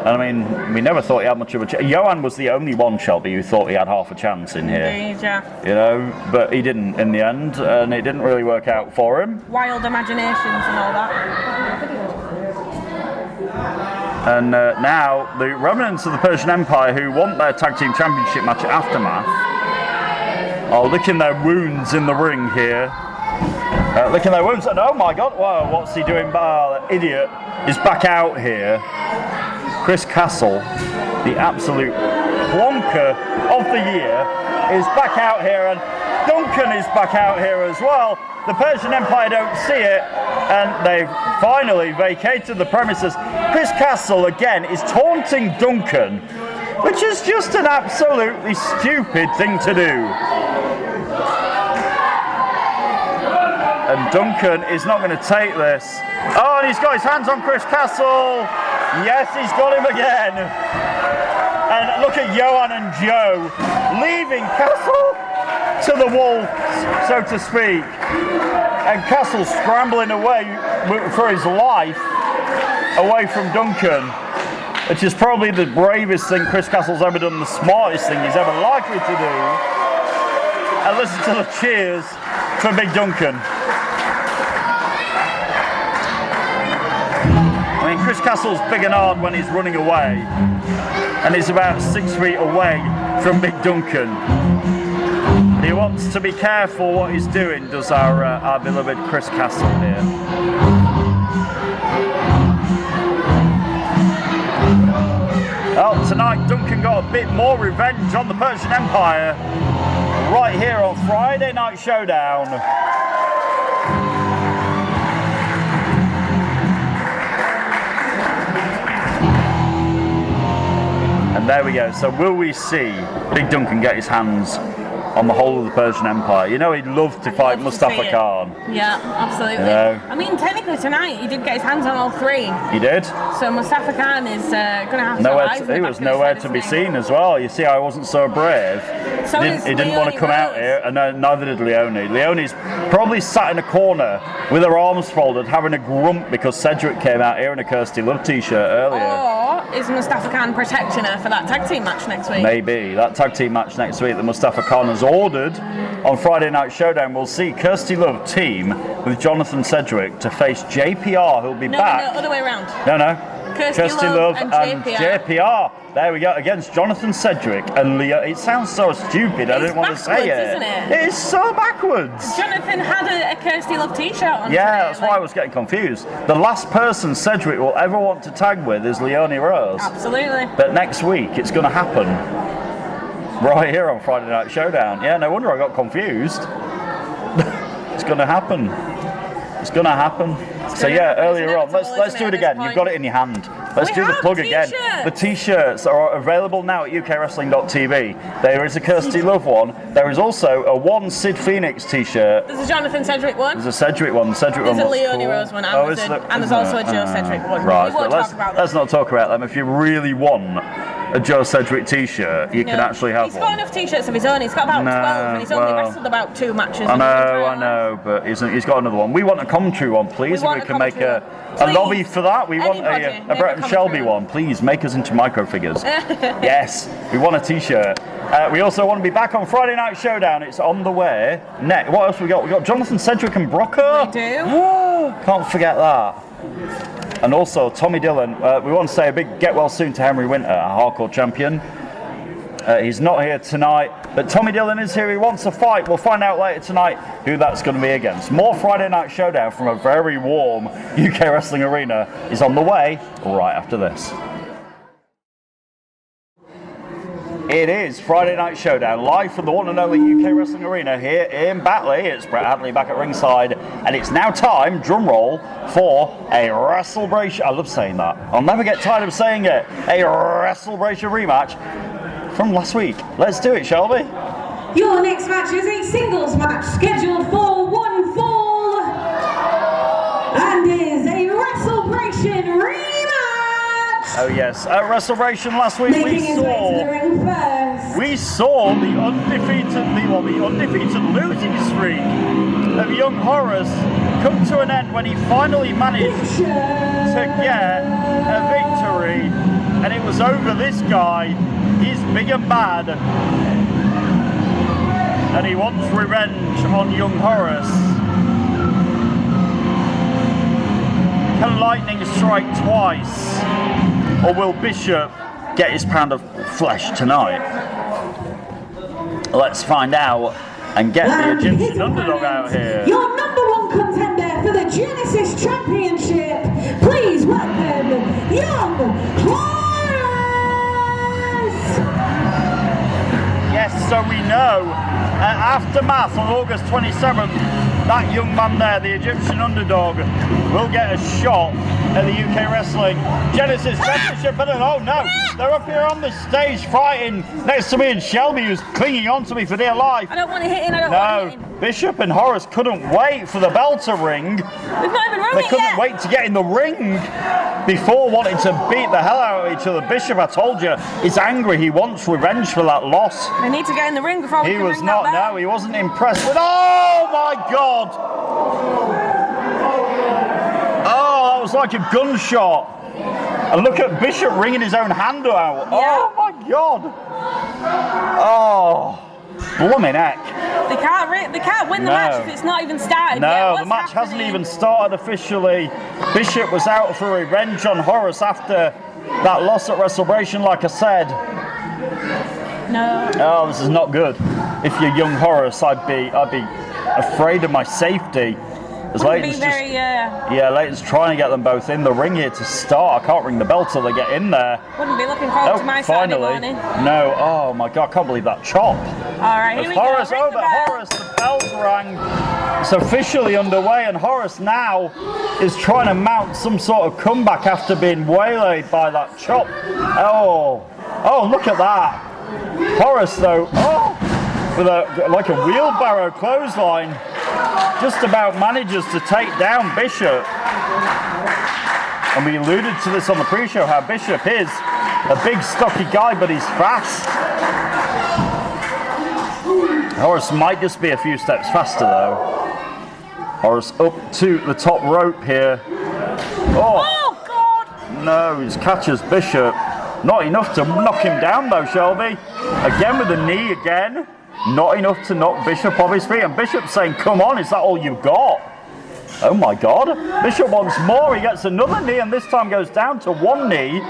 And I mean, we never thought he had much of a chance. Johan was the only one, Shelby, who thought he had half a chance in here. Indeed, yeah. You know, but he didn't in the end, and it didn't really work out for him. Wild imaginations and all that. And now, the remnants of the Persian Empire, who want their tag team championship match at Aftermath, are licking their wounds in the ring here. Licking their wounds, and oh my god, whoa, what's he doing? That idiot is back out here. Chris Castle, the absolute plonker of the year, is back out here, and Duncan is back out here as well. The Persian Empire don't see it, and they've finally vacated the premises. Chris Castle, again, is taunting Duncan, which is just an absolutely stupid thing to do. And Duncan is not going to take this. Oh, and he's got his hands on Chris Castle. Yes, he's got him again. And look at Johan and Joe leaving Castle to the wolves, so to speak. And Castle scrambling away for his life away from Duncan, which is probably the bravest thing Chris Castle's ever done, the smartest thing he's ever likely to do. And listen to the cheers for Big Duncan. I mean, Chris Castle's big and hard when he's running away, and he's about 6 feet away from Big Duncan. He wants to be careful what he's doing, does our beloved Chris Castle here. Well, tonight Duncan got a bit more revenge on the Persian Empire right here on Friday Night Showdown. And there we go. So will we see Big Duncan get his hands on the whole of the Persian Empire? You know, he'd love to fight Mustafa Khan. Yeah, absolutely. You know? I mean, technically tonight he did get his hands on all three. He did. So Mustafa Khan is going to have to. He was nowhere to be seen as well. You see, I wasn't so brave. So he didn't want to come out here, and neither did Leonie. Leonie's probably sat in a corner with her arms folded, having a grump because Cedric came out here in a Kirsty Love t-shirt earlier. Or is Mustafa Khan protecting her for that tag team match next week? Maybe. That tag team match next week that Mustafa Khan has ordered on Friday Night Showdown. We'll see Kirsty Love team with Jonathan Cedric to face JPR, who'll be back. No, other way around. No. Kirsty Love and JPR. There we go, against Jonathan Cedric and Leo. It sounds so stupid, I didn't want to say it. Isn't it? It is so backwards. Jonathan had a Kirsty Love t-shirt on. Yeah, today, that's why I was getting confused. The last person Cedric will ever want to tag with is Leonie Rose. Absolutely. But next week it's going to happen. Right here on Friday Night Showdown. Yeah, no wonder I got confused. It's going to happen. It's gonna happen. So yeah, earlier on, let's do it again. You've got it in your hand. Let's do the plug again. The t-shirts are available now at UKWrestling.tv. There is a Kirsty Love one. There is also a one Sid Phoenix t-shirt. There's a Jonathan Cedric one. There's a Cedric one. There's a Leonie Rose one. And there's also a Joe Cedric one. Right, let's not talk about them. If you really want a Joe Cedric t-shirt, you can actually have one. He's got enough t-shirts of his own. He's got about 12 and he's only wrestled about 2 matches. I know, but he's got another one. We want a commentary one, please. We can make a lobby for that. We want a Brett and Shelby one. Please make us into micro figures. Yes, we want a t-shirt. We also want to be back on Friday Night Showdown. It's on the way. What else we got? We got Jonathan Cedric and Brocker. We do. Can't forget that. And also Tommy Dillon. We want to say a big get well soon to Henry Winter, our hardcore champion. He's not here tonight, but Tommy Dillon is here. He wants a fight. We'll find out later tonight who that's going to be against. More Friday Night Showdown from a very warm UK Wrestling Arena is on the way right after this. It is Friday Night Showdown, live from the one and only UK Wrestling Arena here in Batley. It's Brett Hadley back at ringside, and it's now time, drum roll, for a WrestleBration. I love saying that. I'll never get tired of saying it. A WrestleBration rematch from last week. Let's do it, shall we? Your next match is a singles match scheduled for 1 fall and is a WrestleBration rematch. Oh yes, at WrestleBration last week we saw the undefeated losing streak of young Horace come to an end when he finally managed to get a victory, and it was over this guy. He's big and bad, and he wants revenge on young Horace. Can lightning strike twice, or will Bishop get his pound of flesh tonight? Let's find out and get the Egyptian underdog out here. Your #1 contender for the Genesis Championship, please welcome young Horace! Yes, so we know, aftermath on August 27th, that young man there, the Egyptian underdog, will get a shot at the UK Wrestling Genesis Championship. But oh no, they're up here on the stage fighting next to me, and Shelby, who's clinging on to me for dear life. I don't want to hit in, I don't want to hit in. Bishop and Horace couldn't wait for the bell to ring. We've not even rung They it couldn't yet. wait to get in the ring before wanting to beat the hell out of each other. Bishop, I told you, is angry. He wants revenge for that loss. They need to get in the ring before we He can was ring not, that bell. no, he wasn't impressed with. Oh my God! Oh, that was like a gunshot. And look at Bishop wringing his own hand out. Yeah. Oh my God! Oh, blooming heck. They can't win the match if it's not even started. No, the match hasn't even started officially. Bishop was out for revenge on Horace after that loss at WrestleBration, like I said. No. Oh, this is not good. If you're young Horace, I'd be afraid of my safety. As Leighton's Leighton's trying to get them both in the ring here to start. I can't ring the bell till they get in there. Wouldn't be looking forward to my Saturday morning. No, oh my God, I can't believe that chop. Alright, here we go. Horace, Horace, the bell's rang. It's officially underway, and Horace now is trying to mount some sort of comeback after being waylaid by that chop. Oh, look at that. Horace though, with like a wheelbarrow clothesline, just about manages to take down Bishop. And we alluded to this on the pre-show, how Bishop is a big stocky guy, but he's fast. Horace might just be a few steps faster though. Horace up to the top rope here. Oh God! No, he just catches Bishop. Not enough to knock him down though, Shelby. Again with the knee again. Not enough to knock Bishop off his feet. And Bishop's saying, come on, is that all you've got? Oh my God. Bishop wants more. He gets another knee and this time goes down to one knee.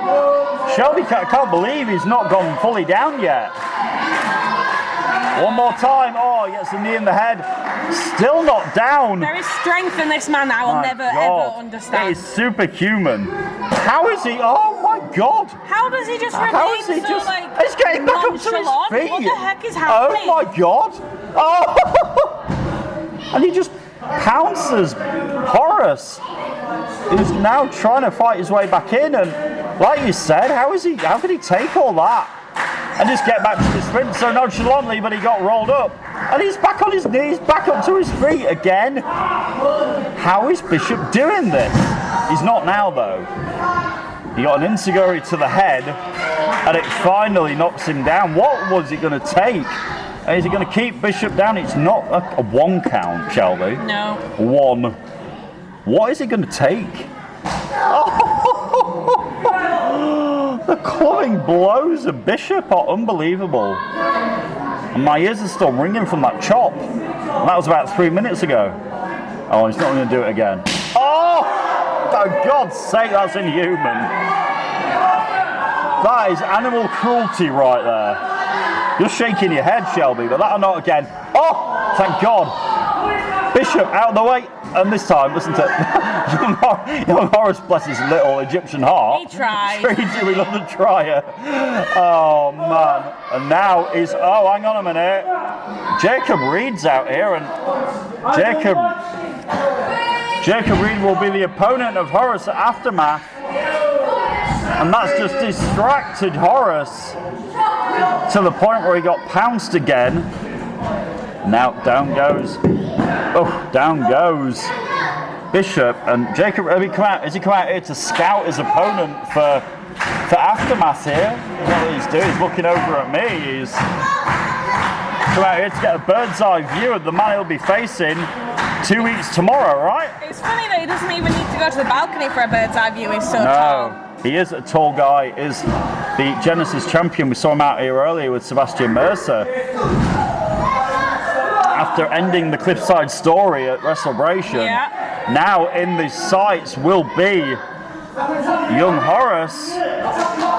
Shelby can't believe he's not gone fully down yet. One more time. Oh, he gets a knee in the head. Still not down. There is strength in this man I will never ever understand. It is superhuman. How is he? Oh my God. How does he just remain so he's getting back up to his feet. What the heck is happening? Oh my God. Oh. And he just pounces Horace, who's now trying to fight his way back in. And like you said, how could he take all that and just get back to the sprint so nonchalantly? But he got rolled up, and he's back on his knees, back up to his feet again. How is Bishop doing this? He's not now, though. He got an enziguri to the head, and it finally knocks him down. What was it going to take? Is he going to keep Bishop down? It's not a 1 count, Shelby. No. 1. What is it going to take? Oh, the clubbing blows of Bishop are unbelievable. And my ears are still ringing from that chop. And that was about 3 minutes ago. Oh, he's not going to do it again. Oh, for God's sake, that's inhuman. That is animal cruelty right there. You're shaking your head, Shelby, but that'll not again. Oh, thank God. Bishop out of the way. And this time, listen to young Horace, bless his little Egyptian heart. He tried. We love to try it. Oh, man. And now is, oh, hang on a minute. Jacob Reed's out here, and Jacob Reed will be the opponent of Horace at Aftermath. And that's just distracted Horace to the point where he got pounced again. Now down goes. Oh, down goes Bishop. And Jacob, has he come out here to scout his opponent for Aftermath here? What he's doing, he's looking over at me. He's come out here to get a bird's eye view of the man he'll be facing 2 weeks tomorrow, right? It's funny that he doesn't even need to go to the balcony for a bird's eye view. He's so tall. He is a tall guy. Is the Genesis champion. We saw him out here earlier with Sebastian Mercer. After ending the Cliffside story at WrestleBration, now in the sights will be young Horace.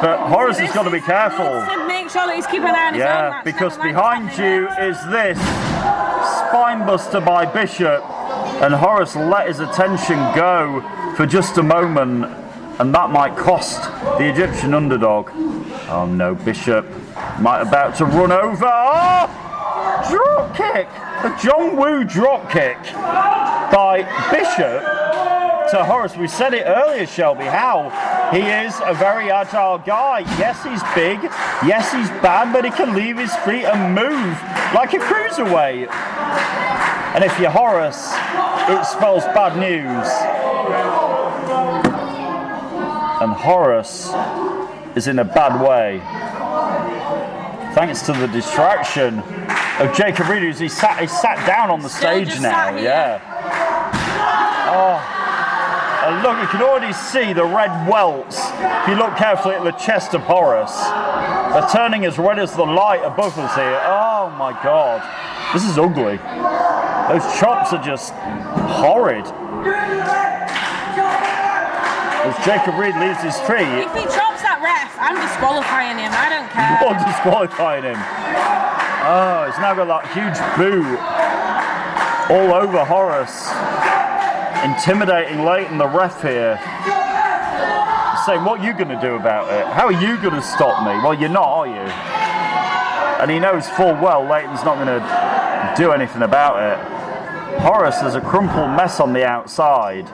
But Horace has got to be careful. To make sure that he's keeping an eye on his own match. Because behind you is this spinebuster by Bishop, and Horace let his attention go for just a moment, and that might cost the Egyptian underdog. Oh no, Bishop might about to run over. Oh! Drop kick! A John Woo drop kick by Bishop to Horace. We said it earlier, Shelby, how he is a very agile guy. Yes, he's big. Yes, he's bad, but he can leave his feet and move like a cruiserweight. And if you're Horace, it spells bad news. And Horace is in a bad way. Thanks to the distraction of Jacob Reed, he's sat down on the stage now. Oh, and look, you can already see the red welts. If you look carefully at the chest of Horace, they're turning as red as the light above us here. Oh my God, this is ugly. Those chops are just horrid. As Jacob Reed leaves his feet. If he chops that ref, I'm disqualifying him. I don't care. You're disqualifying him. Oh, he's now got that huge boo all over Horace. Intimidating Leighton, the ref here. Saying, what are you going to do about it? How are you going to stop me? Well, you're not, are you? And he knows full well Leighton's not going to do anything about it. Horace is a crumpled mess on the outside.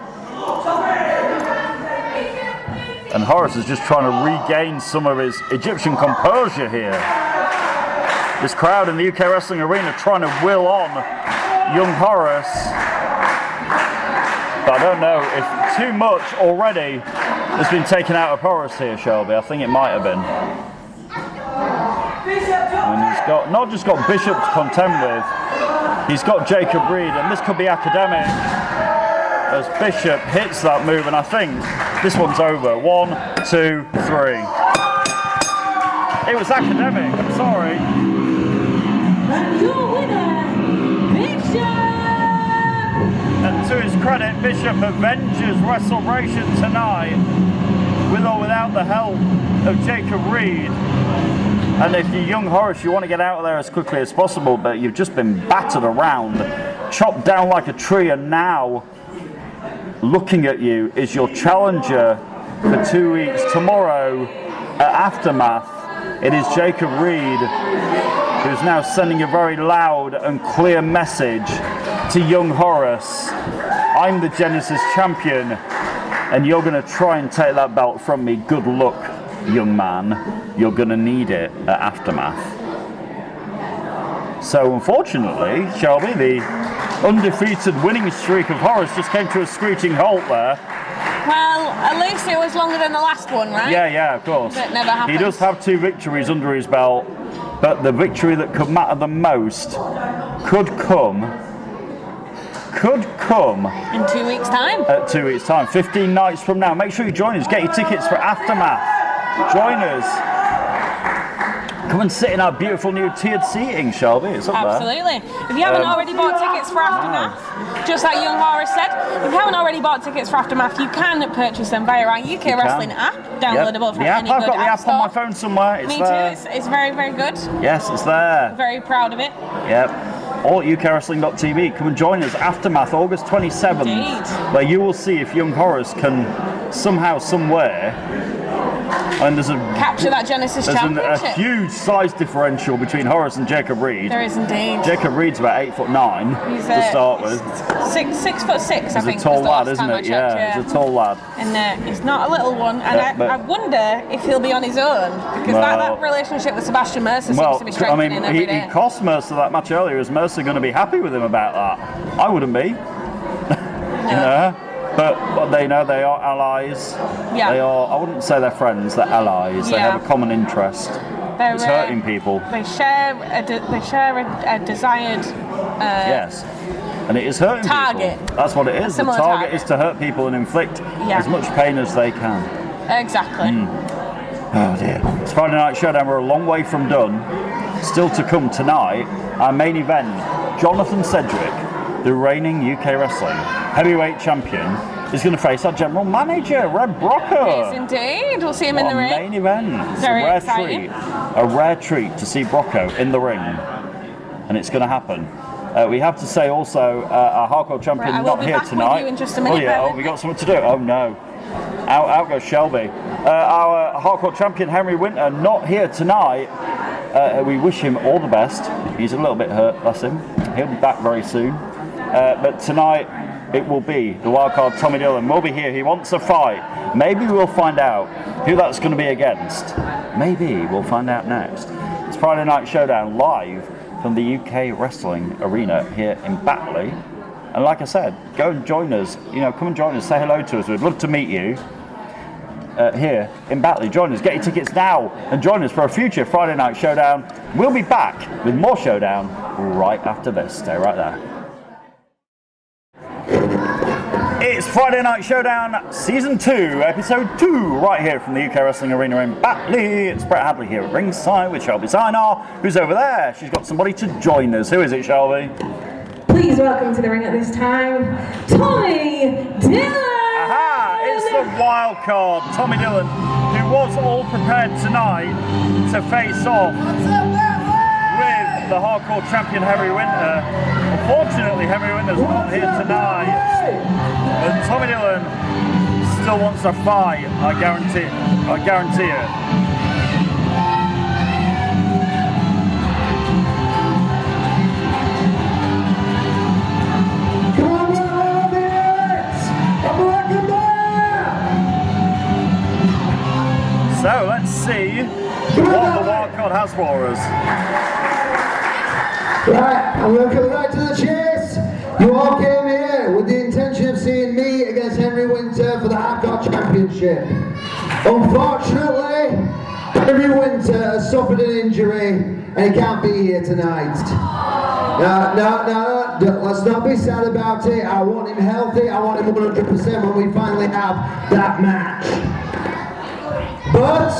And Horace is just trying to regain some of his Egyptian composure here. This crowd in the UK Wrestling Arena trying to will on young Horace. But I don't know if too much already has been taken out of Horace here, Shelby. I think it might have been. And he's got not just got Bishop to contend with, he's got Jacob Reed, and this could be academic as Bishop hits that move, and I think this one's over. 1, 2, 3. It was academic, I'm sorry. And your winner, Bishop! And to his credit, Bishop avenges WrestleBration tonight with or without the help of Jacob Reed. And if you're young Horace, you want to get out of there as quickly as possible, but you've just been battered around, chopped down like a tree, and now looking at you is your challenger for 2 weeks tomorrow at Aftermath. It is Jacob Reed who's now sending a very loud and clear message to young Horace. I'm the Genesis champion, and you're going to try and take that belt from me. Good luck, young man. You're going to need it at Aftermath. So unfortunately, Shelby, the undefeated winning streak of Horace just came to a screeching halt there. Well, at least it was longer than the last one, right? Yeah, of course. But it never happened. He does have 2 victories under his belt, but the victory that could matter the most could come in 2 weeks' time. At 2 weeks' time, 15 nights from now. Make sure you join us. Get your tickets for Aftermath. Join us. Come and sit in our beautiful new tiered seating, Shelby. It's up Absolutely. If you haven't already bought tickets for Aftermath, just like young Horace said, if you haven't already bought tickets for Aftermath, you can purchase them via our UK Wrestling app, downloadable from any I've good got the app store. on my phone somewhere. It's Me there. too. It's very, very good. Yes, it's there. Very proud of it. Yep. All at UKWrestling.tv. Come and join us. Aftermath, August 27th. Indeed. Where you will see if young Horace can somehow, somewhere, and there's capture that Genesis championship. A huge size differential between Horace and Jacob Reed. There is indeed. Jacob Reed's about 8'9" He's to start with. 6'6", I think. He's a tall lad, isn't it? it? Yeah, he's a tall lad. And he's not a little one. And I wonder if he'll be on his own, because that relationship with Sebastian Mercer seems to be strengthening every day. He cost Mercer that match earlier. Is Mercer going to be happy with him about that? I wouldn't be. You know? But they know they are allies. Yeah. They are. I wouldn't say they're friends. They're allies. They have a common interest. It's hurting people. They share a desired. Yes. And it is hurting target. People. That's what it is. The target is to hurt people and inflict as much pain as they can. Exactly. Oh dear. It's Friday Night Showdown. We're a long way from done. Still to come tonight, our main event, Jonathan Sedgwick, the reigning UK Wrestling Heavyweight Champion, is going to face our General Manager, Red Brocker. Yes, indeed. We'll see him in the ring. Main event. It's Very a rare exciting. treat. A rare treat to see Brocco in the ring. And it's going to happen. We have to say also, our Hardcore Champion not here tonight. With you in just a minute, we got something to do. Oh no. Out goes Shelby. Our Hardcore Champion, Henry Winter, not here tonight. We wish him all the best. He's a little bit hurt, bless him. He'll be back very soon. But tonight, it will be the wildcard Tommy Dillon. Will be here. He wants a fight. Maybe we'll find out who that's going to be against. Maybe we'll find out next. It's Friday Night Showdown live from the UK Wrestling Arena here in Batley. And like I said, go and join us. You know, come and join us. Say hello to us. We'd love to meet you here in Batley. Join us. Get your tickets now and join us for a future Friday Night Showdown. We'll be back with more Showdown right after this. Stay right there. It's Friday Night Showdown Season 2, Episode 2, right here from the UK Wrestling Arena in Batley. It's Brett Hadley here at ringside with Shelby Sinar, who's over there. She's got somebody to join us. Who is it, Shelby? Please welcome to the ring at this time, Tommy Dillon! Aha! It's the wild card, Tommy Dillon, who was all prepared tonight to face off with the Hardcore Champion Henry Winter. Unfortunately, Henry Winter's not here tonight. And Tommy Dillon still wants a fight, I guarantee it. Come on, audience! Welcome back! So let's see what the wild card has for us. Right, I'm going to cut right to the chase. You all came here with the intention of seeing me against Henry Winter for the Hardcore Championship. Unfortunately, Henry Winter has suffered an injury and he can't be here tonight. No, let's not be sad about it. I want him healthy, I want him 100% when we finally have that match. But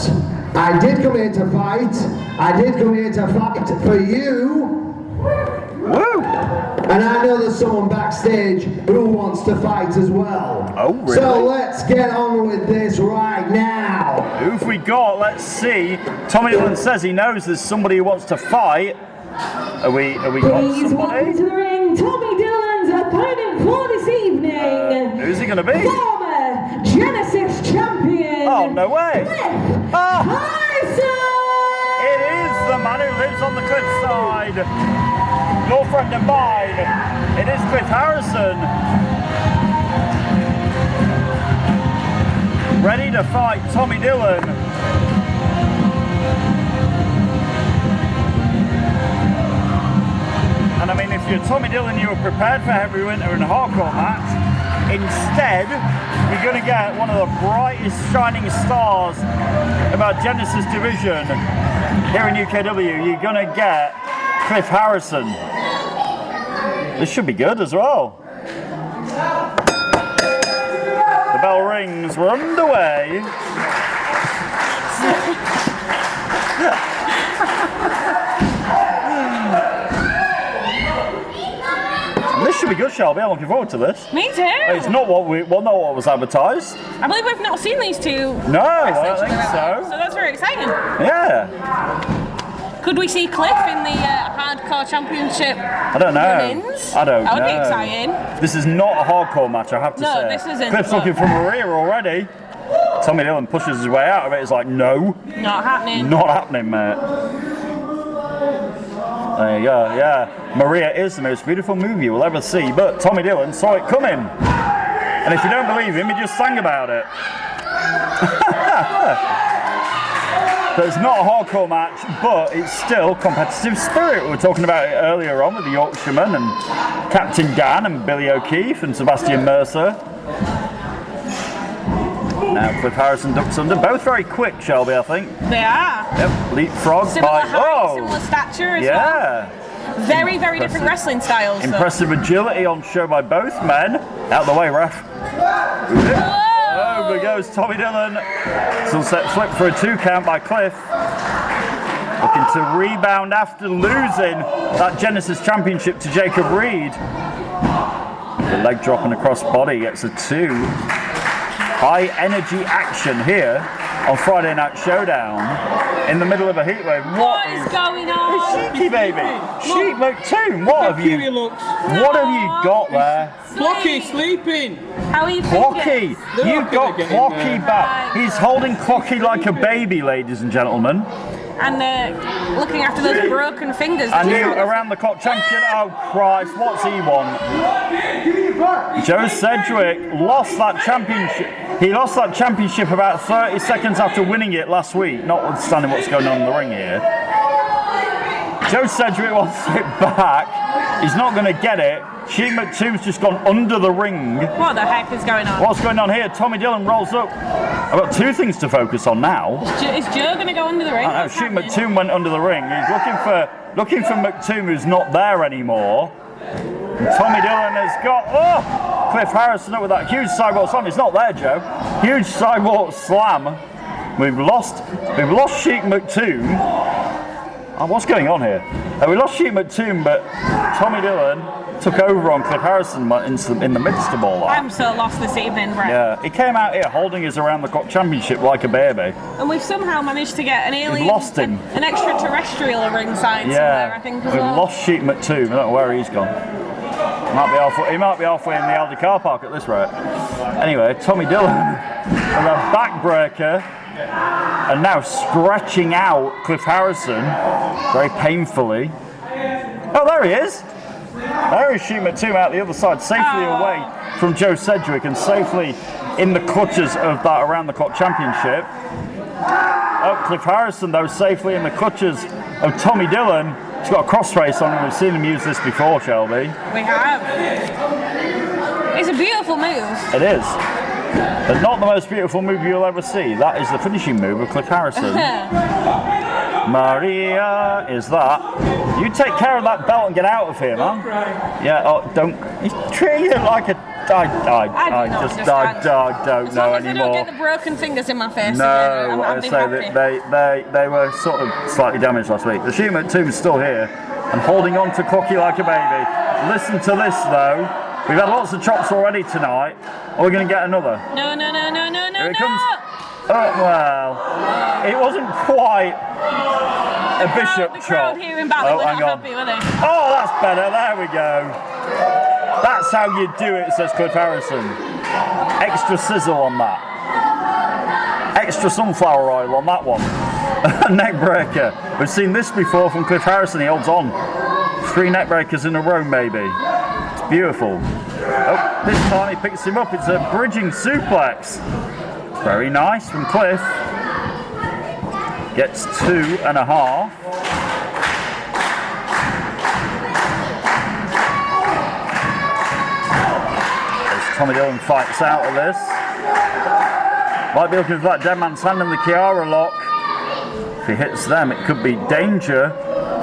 I did come here to fight. I did come here to fight for you. Woo! And I know there's someone backstage who wants to fight as well. Oh, really? So let's get on with this right now. Who've we got? Let's see. Tommy Dillon says he knows there's somebody who wants to fight. Are we got Please somebody? welcome to the ring, Tommy Dillon's opponent for this evening. Who's he going to be? Former Genesis champion. Oh, no way. Cliff Ah. Harrison! lives on the cliffside. Your friend and mine. It is Cliff Harrison. Ready to fight Tommy Dillon. And I mean, if you're Tommy Dillon, you were prepared for heavy winter and hardcore match. Instead, you're going to get one of the brightest shining stars of our Genesis division here in UKW. You're going to get Cliff Harrison. This should be good as well. The bell rings. We're underway. This should be good, Shelby. I'm looking forward to this. Me too. It's not what not what was advertised. I believe we've not seen these two. No, I don't think so. So that's very exciting. Yeah. Could we see Cliff in the hardcore championship? I don't know. Run-ins? I don't know. That would be exciting. This is not a hardcore match, I have to say. No, this isn't. Cliff's looking for Maria already. Tommy Dillon pushes his way out of it. It's like, no. Not happening. Not happening, mate. There you go, yeah. Maria is the most beautiful movie you will ever see, but Tommy Dillon saw it coming. And if you don't believe him, he just sang about it. So it's not a hardcore match, but it's still competitive spirit. We were talking about it earlier on with the Yorkshireman and Captain Dan and Billy O'Keefe and Sebastian Mercer. Now Cliff Harrison ducks under. Both very quick, Shelby, I think. They are. Yep, leapfrog. Similar height, similar stature as well. Very, very different wrestling styles. Impressive agility on show by both men. Out the way, ref. Over goes Tommy Dillon. Sunset flip for a 2 count by Cliff. Looking to rebound after losing that Genesis Championship to Jacob Reed. The leg drop and a cross body gets a 2. High energy action here on Friday Night Showdown in the middle of a heatwave. What is going on? Hey, Sheeky baby, Sheik McToon, what have you got there? Clocky sleeping. How are you Clocky, thinking? you've got Clocky back. He's holding Clocky like a baby, ladies and gentlemen. And looking after those broken fingers. And you around the clock champion. Oh Christ, what's he want? Joe Sedgwick lost that championship. He lost that championship about 30 seconds after winning it last week, notwithstanding what's going on in the ring here. Joe Sedgwick wants it back. He's not going to get it. Sheik McToon's just gone under the ring. What the heck is going on? What's going on here? Tommy Dillon rolls up. I've got 2 things to focus on now. Is Joe going to go under the ring? I know, Sheik McToon went under the ring. He's looking for McToon, who's not there anymore. And Tommy Dillon has got Cliff Harrison up with that huge sidewalk slam. It's not there, Joe. Huge sidewalk slam. We've lost Sheik McToon. What's going on here? We lost Sheik McToon, but Tommy Dillon took over on Cliff Harrison in the midst of all that. I'm so lost this evening, Brett. Yeah, he came out here holding his around the clock championship like a baby. And we've somehow managed to get an alien, We've lost him. an extraterrestrial ringside somewhere, I think. We've lost Sheik McToon. I don't know where he's gone. He might be halfway in the Aldi car park at this rate. Anyway, Tommy Dillon with a backbreaker. And now stretching out Cliff Harrison very painfully. Oh, there he is. There is Sheik McToon out the other side, safely away from Joe Sedgwick and safely in the clutches of that around-the-clock championship. Oh, Cliff Harrison, though, safely in the clutches of Tommy Dillon. He's got a crossface on him. We've seen him use this before, Shelby. We have. It's a beautiful move. It is. But not the most beautiful move you'll ever see. That is the finishing move of Cliff Harrison. Maria is that. You take care of that belt and get out of here, man. Yeah, don't. He's treating you like a. I don't know anymore. I don't get the broken fingers in my face. No, I'd say happy. that they were sort of slightly damaged last week. The Sheik McToon's still here and holding on to Clocky like a baby. Listen to this though. We've had lots of chops already tonight. Are we going to get another? No. Here it comes. Oh, well, it wasn't quite a bishop the chop. crowd here in Bali were not happy, were they? Oh, that's better. There we go. That's how you do it, says Cliff Harrison. Extra sizzle on that. Extra sunflower oil on that one. Neck breaker. We've seen this before from Cliff Harrison. He holds on. 3 neck breakers in a row, maybe. It's beautiful. Oh, this time he picks him up. It's a bridging suplex. Very nice from Cliff. Gets 2.5. As Tommy Dillon fights out of this. Might be looking for that dead man's hand and the Kiara lock. If he hits them, it could be danger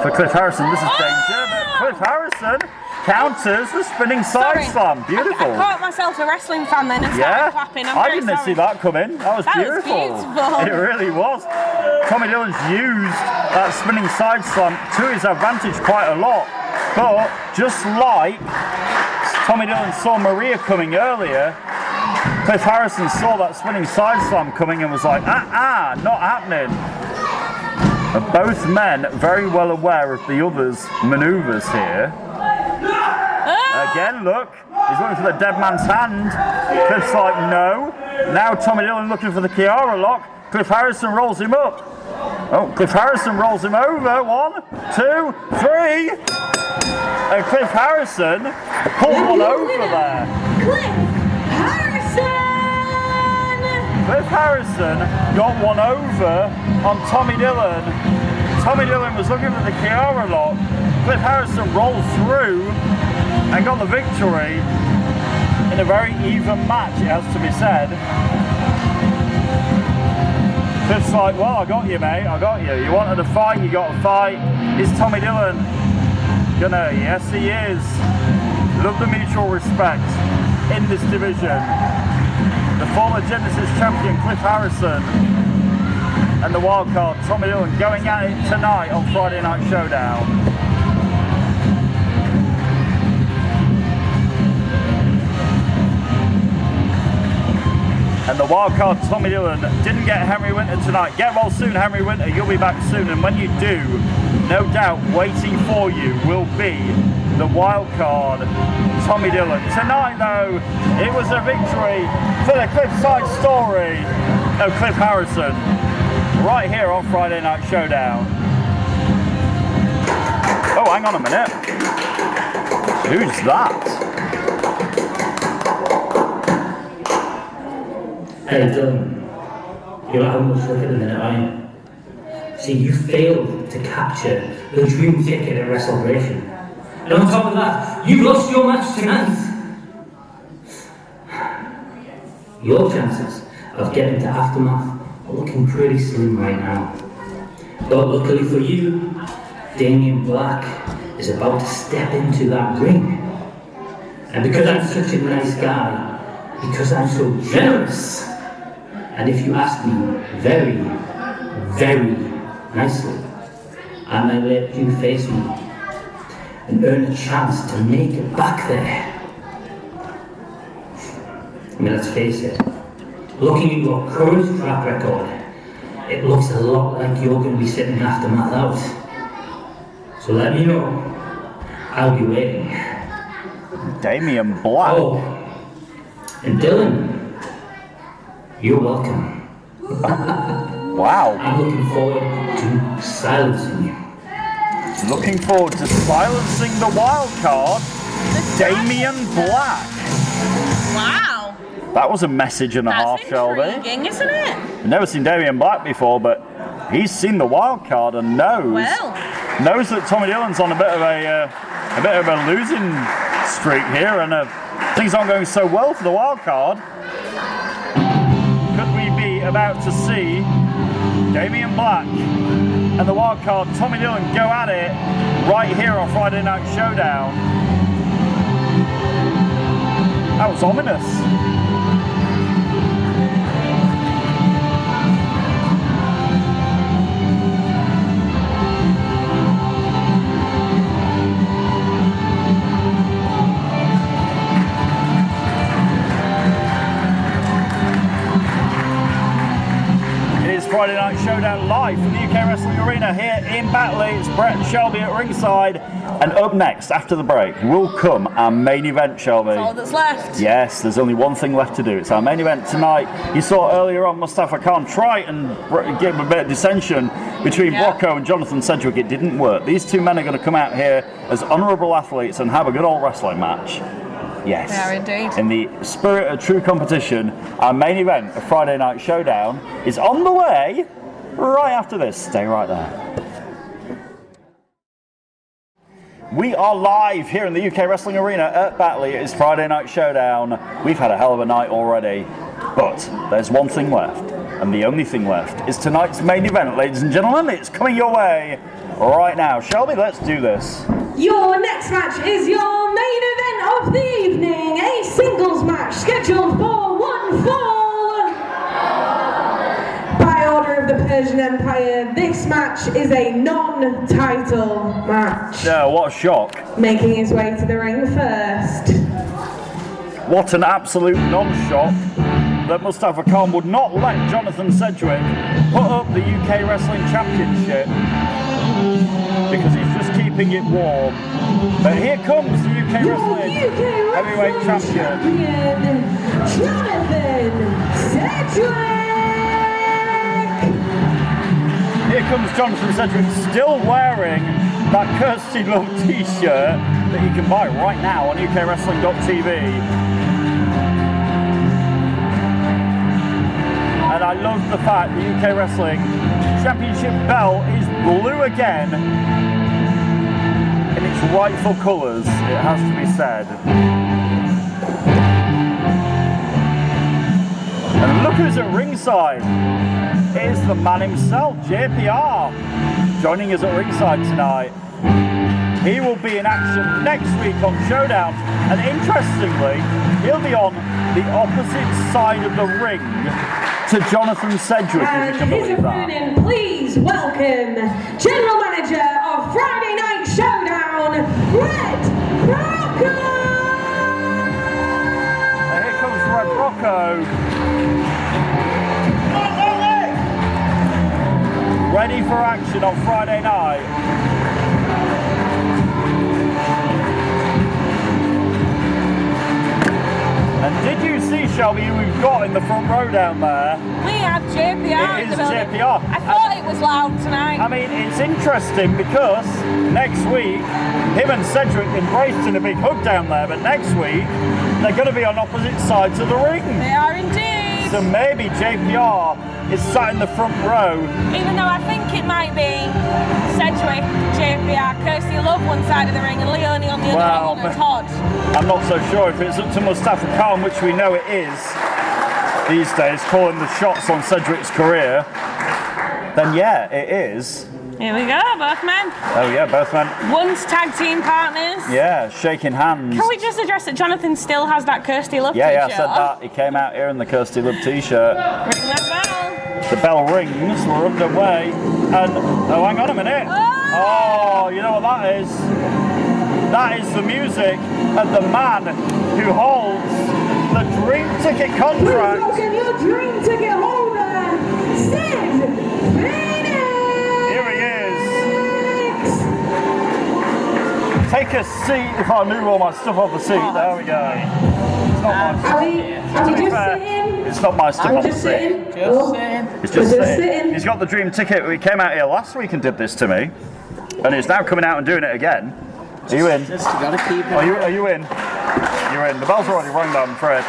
for Cliff Harrison. This is danger, but Cliff Harrison counters the spinning side slam. Beautiful. I caught myself a wrestling fan then and started clapping. I didn't see that coming. That was beautiful. It really was. Tommy Dillon's used that spinning side slam to his advantage quite a lot. But just like Tommy Dillon saw Maria coming earlier, Cliff Harrison saw that spinning side slam coming and was like, not happening. Both men very well aware of the other's maneuvers here. Again, look, he's looking for the dead man's hand. Cliff's like, no. Now Tommy Dillon looking for the Kiara lock. Cliff Harrison rolls him up. Oh, Cliff Harrison rolls him over. 1, 2, 3. And Cliff Harrison pulled one over there. Cliff Harrison got one over on Tommy Dillon. Tommy Dillon was looking for the Kiara lock. Cliff Harrison rolled through and got the victory in a very even match, it has to be said. Cliff's like, well, I got you, mate, I got you. You wanted a fight, you got a fight. Is Tommy Dillon gonna? Yes, he is. Love the mutual respect in this division. The former Genesis champion Cliff Harrison and the wildcard Tommy Dillon going at it tonight on Friday Night Showdown. And the wildcard Tommy Dillon didn't get Henry Winter tonight. Get well soon, Henry Winter. You'll be back soon. And when you do, no doubt waiting for you will be the wildcard Tommy Dillon. Tonight, though, it was a victory for the Cliffside story of Cliff Harrison. Right here on Friday Night Showdown. Oh, hang on a minute. Who's that? Hey Dillon, you're not having much luck at the minute, are you? See, you failed to capture the dream ticket at WrestleBration. And on top of that, you've lost your match tonight. Your chances of getting to Aftermath are looking pretty slim right now. But luckily for you, Damien Black is about to step into that ring. And because I'm such a nice guy, because I'm so generous, and if you ask me very, very nicely, I may let you face me and earn a chance to make it back there. I mean, let's face it, looking at your current track record, it looks a lot like you're going to be sitting Aftermath out. So let me know. I'll be waiting. Damien Black. Oh, and Dillon, you're welcome. Wow. I'm looking forward to silencing you. Looking forward to silencing the wild card, Damien Black. Wow. That was a message and a half, Shelby. That's intriguing, isn't it? I've never seen Damien Black before, but he's seen the wild card and knows that Tommy Dillon's on a bit of a losing streak here, and things aren't going so well for the wild card. Could we be about to see Damien Black and the wild card Tommy Dillon go at it right here on Friday Night Showdown? That was ominous. Friday Night Showdown live from the UK Wrestling Arena here in Batley. It's Brett and Shelby at ringside. And up next, after the break, will come our main event, Shelby. That's all that's left. Yes, there's only one thing left to do. It's our main event tonight. You saw earlier on Mustafa Khan try and give a bit of dissension between Brocco and Jonathan Sedgwick. It didn't work. These two men are going to come out here as honourable athletes and have a good old wrestling match. Yes. They are indeed. In the spirit of true competition, our main event of Friday Night Showdown is on the way right after this. Stay right there. We are live here in the UK Wrestling Arena at Batley. It is Friday Night Showdown. We've had a hell of a night already, but there's one thing left, and the only thing left is tonight's main event, ladies and gentlemen. It's coming your way right now. Shelby, let's do this. Your next match is your main event of the evening, a singles match scheduled for one fall. By order of the Persian Empire, this match is a non-title match. Yeah, what a shock. Making his way to the ring first. What an absolute non-shock that Mustafa Khan would not let Jonathan Sedgwick put up the UK Wrestling Championship because he's just keeping it warm. But here comes the UK Wrestling Heavyweight Champion, Jonathan Sedgwick! Here comes Jonathan Sedgwick, still wearing that Kirsty Love t-shirt that you can buy right now on UKWrestling.tv. And I love the fact the UK Wrestling Championship belt is blue again in its rightful colours, it has to be said. And look who's at ringside. It is the man himself, JPR, joining us at ringside tonight. He will be in action next week on Showdown, and interestingly, he'll be on the opposite side of the ring to Jonathan Sedgwick, if you can believe that. And his opponent, please welcome General Manager of Friday Night Showdown, Red Brocco! And here comes Red Brocco. Ready for action on Friday night. And did you see, Shelby, who we've got in the front row down there? We have JPR. It is JPR. I thought it was loud tonight. I mean, it's interesting because next week, him and Sedgwick embraced in a big hug down there, but next week, they're going to be on opposite sides of the ring. They are indeed. So maybe JPR is sat in the front row. Even though I think it might be Sedgwick, JPR, Kirsty Love one side of the ring and Leonie on the other one, and Todd. I'm not so sure if it's up to Mustafa Khan, which we know it is these days, calling the shots on Sedgwick's career. Then yeah, it is. Here we go, both men. Oh yeah, both men. Once tag team partners. Yeah, shaking hands. Can we just address that Jonathan still has that Kirsty Love t-shirt? Yeah, I said that. He came out here in the Kirsty Love t-shirt. Ring that bell. The bell rings, we're underway. And, oh, hang on a minute. Oh, you know what that is? That is the music of the man who holds the dream ticket contract. Please welcome your dream ticket holder, Sid Phoenix! Here he is. Take a seat. If I move all my stuff off the seat, there we go. It's not my stuff. Are we just sitting? It's not my stuff on the seat. It's just sitting. He's got the dream ticket. We came out here last week and did this to me, and he's now coming out and doing it again. Are you in? Just gotta keep it. Are you in? You're in. The bell's already rung down, I'm afraid.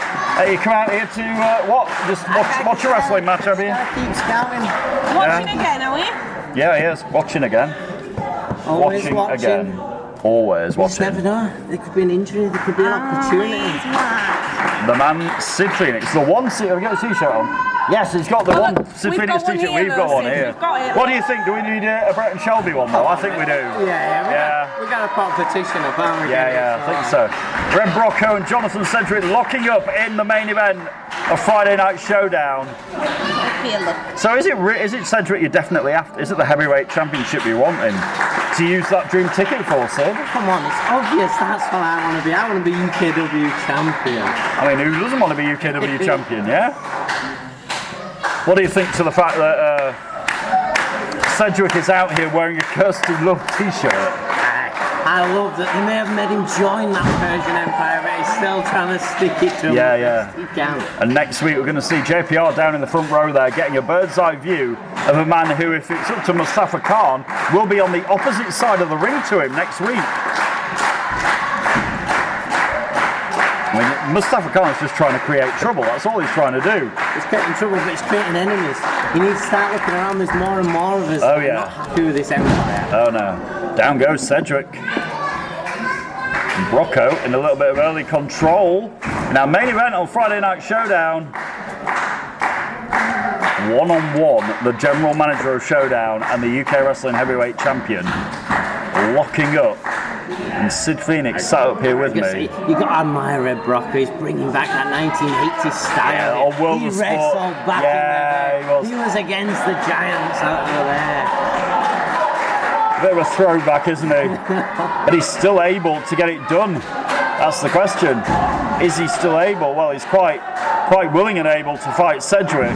You come out here to what? Just watch a wrestling match, have you? Keep scouting. Watching again, are we? Yeah, he is. Watching again. Always watching. Again. Always You just watching. never know. There could be an injury. There could be an opportunity. The man, Sid Phoenix. The one Sid. Have you got a t-shirt on? Yes, he's got the one Sid Phoenix t-shirt. We've got one here. What do you think? Do we need a Brett and Shelby one though? I think we do. Yeah. We got a pop petition up, haven't we? Yeah, I think so. Red Brocco and Jonathan Sedgwick locking up in the main event of Friday Night Showdown. So is it Sedgwick you're definitely after? Is it the heavyweight championship you're wanting to use that dream ticket for, Sid? Come on, it's obvious that's what I want to be. I want to be UKW champion. I mean, who doesn't want to be UKW champion, yeah? What do you think to the fact that Sedgwick is out here wearing a Kirsty Love t-shirt. I love that they may have made him join that Persian Empire, but he's still trying to stick it to him. Yeah. He can. And next week we're going to see JPR down in the front row there, getting a bird's eye view of a man who, if it's up to Mustafa Khan, will be on the opposite side of the ring to him next week. I mean, Mustafa Khan is just trying to create trouble. That's all he's trying to do. He's creating trouble, but he's creating enemies. He needs to start looking around. There's more and more of us Oh, that are yeah. not happy with this empire. Oh no. Down goes Sedgwick. Brocco in a little bit of early control. Now, main event on Friday Night Showdown. One-on-one, the general manager of Showdown and the UK Wrestling Heavyweight Champion locking up. And Sid Phoenix sat up here with me. You got to admire Red Brocco. He's bringing back that 1980s style. Yeah, on World he of Sport. wrestled back in the day. He was against the giants out there. Bit of a throwback, isn't he? But he's still able to get it done. That's the question. Is he still able? Well, he's quite willing and able to fight Sedgwick.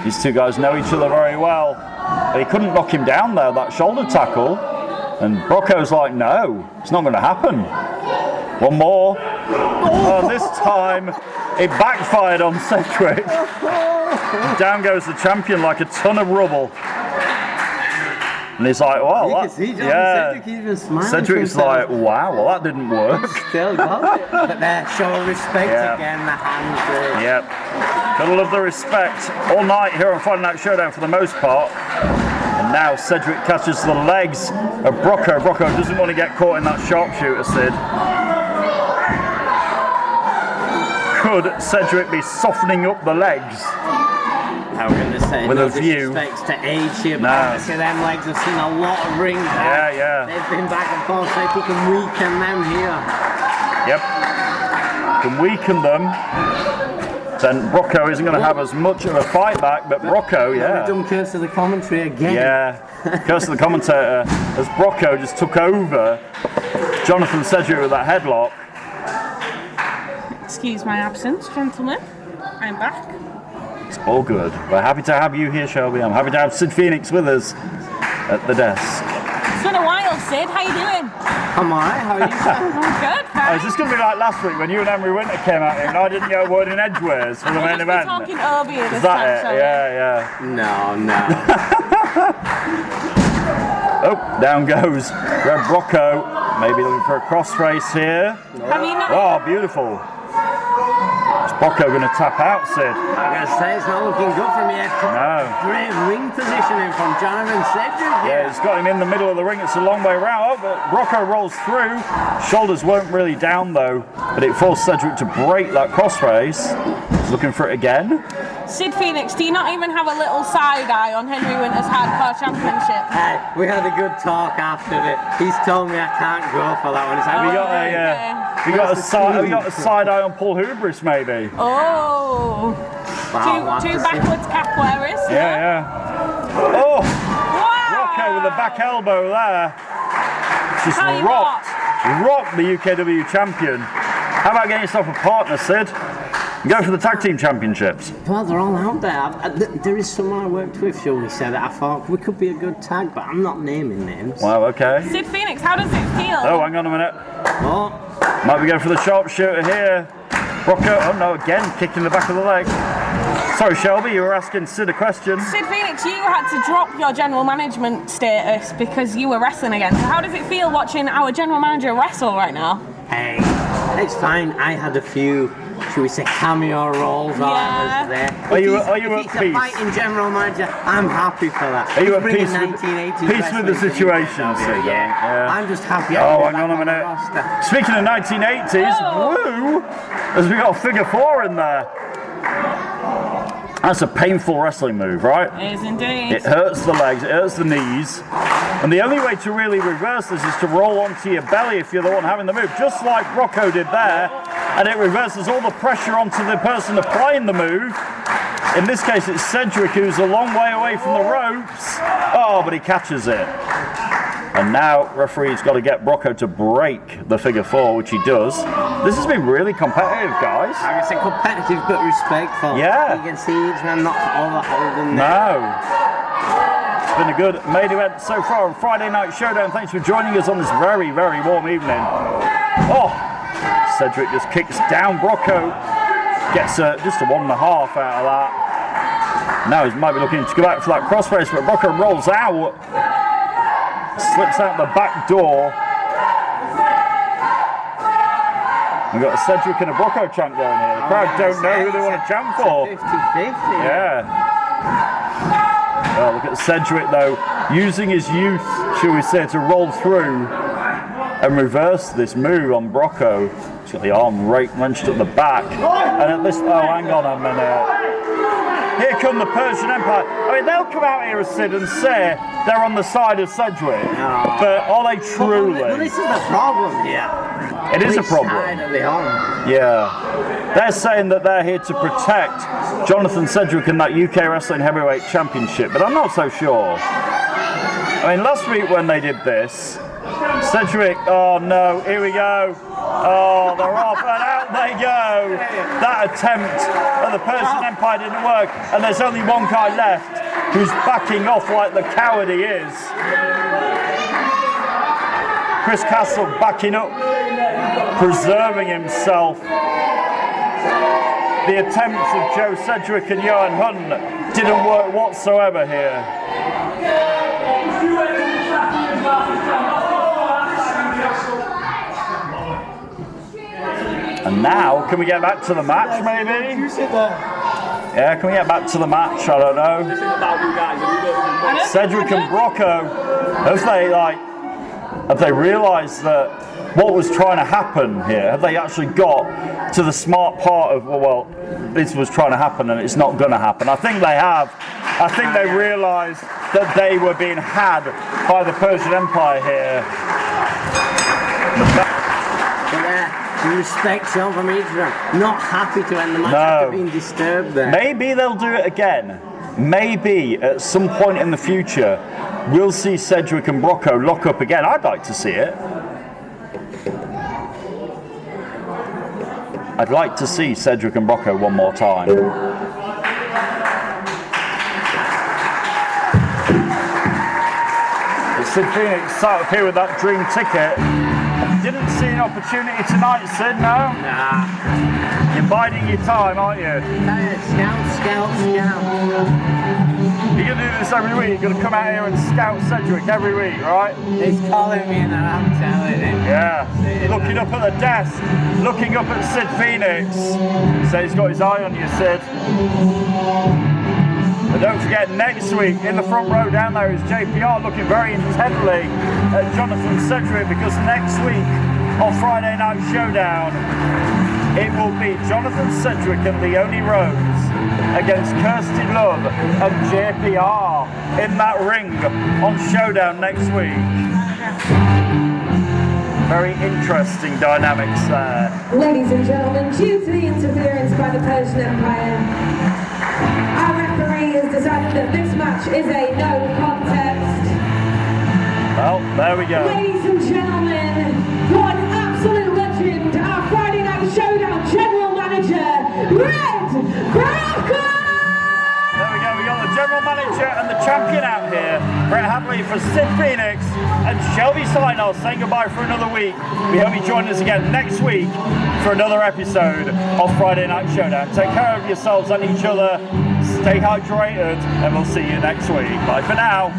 These two guys know each other very well. But he couldn't knock him down there, that shoulder tackle. And Brocco's like, no, it's not going to happen. One more. Oh, this time it backfired on Sedgwick. Down goes the champion like a ton of rubble. And he's like, well, Sedgwick's like, wow, well, that didn't work. Still got it. But they're showing respect again, the hands. Yep. Gotta love the respect. All night here on Friday Night Showdown for the most part. And now Sedgwick catches the legs of Brocco. Brocco doesn't want to get caught in that sharpshooter, Sid. Could Sedgwick be softening up the legs? I was going to say, with no a view. Disrespects to age here, but obviously them legs have seen a lot of rings. Yeah. They've been back and forth, so if he can weaken them here. Yep. Can weaken them. Then Brocco isn't going to have as much of a fight back, but Brocco, We've done curse of the commentary again. Yeah, curse of the commentator as Brocco just took over Jonathan Sedgwick with that headlock. Excuse my absence, gentlemen. I'm back. It's all good. We're happy to have you here, Shelby. I'm happy to have Sid Phoenix with us at the desk. It's been a while, Sid. How you doing? I'm alright. How are you? I'm good. Oh, is this going to be like last week when you and Emery Winter came out here and I didn't get a word in edgeways for the main event? Talking over you Is this that time, it? Yeah. No. Oh, down goes Red Brocco. Maybe looking for a crossface here. Have you not? Oh, beautiful. Is Brocco going to tap out, Sid? I'm going to say it's not looking good for me. No. Great ring positioning from Jonathan Sedgwick. Yeah, it's got him in the middle of the ring. It's a long way round. Oh, but Brocco rolls through. Shoulders weren't really down though, but it forced Sedgwick to break that crossface. He's looking for it again. Sid Phoenix, do you not even have a little side eye on Henry Winter's Hardcore Championship? We had a good talk after it. He's told me I can't go for that one. It's like, we got a side eye on Paul Hubris, maybe. Oh. Wow, two backwards cap wearers. Yeah. Oh. Wow. Brocco with a back elbow there. Just Tell you rocked the UKW champion. How about getting yourself a partner, Sid? Go for the tag team championships. Well, they're all out there. There is someone I worked with, shall we say, that I thought we could be a good tag, but I'm not naming names. Wow, okay. Sid Phoenix, how does it feel? Oh, hang on a minute. Oh. Might be going for the sharpshooter here. Brocco, oh no, again, kicking the back of the leg. Sorry, Shelby, you were asking Sid a question. Sid Phoenix, you had to drop your general management status because you were wrestling again. So how does it feel watching our general manager wrestle right now? Hey, it's fine. I had a few, should we say, cameo roles while I was there. Are you at If peace? he's a fighting general manager, I'm happy for that. Are you at Bringing peace with 1980s the situation, Sid? Yeah. I'm just happy. Oh, hang on a minute. Speaking of 1980s, woo! As we got a figure 4 in there. That's a painful wrestling move, right? It is indeed. It hurts the legs, it hurts the knees. And the only way to really reverse this is to roll onto your belly if you're the one having the move, just like Brocco did there. And it reverses all the pressure onto the person applying the move. In this case, it's Sedgwick, who's a long way away from the ropes. Oh, but he catches it. And now referee's got to get Brocco to break the figure 4, which he does. This has been really competitive, guys. I guess competitive but respectful. Yeah. You can see each man not overholding. No. been a good main event so far on Friday Night Showdown. Thanks for joining us on this very, very warm evening. Oh, Cedric just kicks down Brocco. Gets just a 1.5 out of that. Now he might be looking to go back for that crossface, but Brocco rolls out. Slips out the back door. We've got a Cedric and a Brocco chant going here. The crowd don't know who they want to chant for. 50-50. Yeah. Well, look at Cedric though, using his youth, shall we say, to roll through and reverse this move on Brocco. He's got the arm wrenched at the back. And at this, oh, hang on a minute. Here come the Persian Empire. I mean, they'll come out here, Sid, and say they're on the side of Cedric. No. But are they truly? Well, this is the problem here. It is a problem. Yeah. They're saying that they're here to protect Jonathan Cedric and that UK Wrestling Heavyweight Championship, but I'm not so sure. I mean, last week when they did this, Cedric, oh no, here we go. Oh, they're off and out they go. That attempt at the Persian Empire didn't work, and there's only one guy left who's backing off like the coward he is. Chris Castle backing up, preserving himself. The attempts of Joe Cedric and Johan Hunt didn't work whatsoever here. And now, can we get back to the match maybe? Yeah, can we get back to the match? I don't know. Cedric and Brocco, have they realised that what was trying to happen here? Have they actually got to the smart part of, well, this was trying to happen and it's not going to happen? I think they have. I think they realised that they were being had by the Persian Empire here. Respect shown from each of them. Not happy to end the match after being disturbed there. Maybe they'll do it again. Maybe at some point in the future we'll see Cedric and Brocco lock up again. I'd like to see it. I'd like to see Cedric and Brocco one more time. Sid Phoenix sat up here with that dream ticket. Didn't see an opportunity tonight, Sid, no? Nah. You're biding your time, aren't you? Scout. You're going to do this every week. You're going to come out here and scout Cedric every week, right? He's calling me and I'm telling him. Yeah. Looking up at the desk, looking up at Sid Phoenix. So he's got his eye on you, Sid. But don't forget, next week in the front row down there is JPR looking very intently at Jonathan Cedric, because next week on Friday Night Showdown it will be Jonathan Cedric and Leonie Rose against Kirsty Love and JPR in that ring on Showdown next week. Very interesting dynamics there. Ladies and gentlemen, due to the interference by the Persian Empire, our referee has decided that this match is a no contest. Well, there we go. Ladies and gentlemen, one absolute legend, our Friday Night Showdown General Manager, Red Brocco! There we go, we got the General Manager and the champion out here, Brett Hadley for Sid Phoenix and Shelby Sinal saying goodbye for another week. We hope you join us again next week for another episode of Friday Night Showdown. Take care of yourselves and each other, stay hydrated, and we'll see you next week. Bye for now.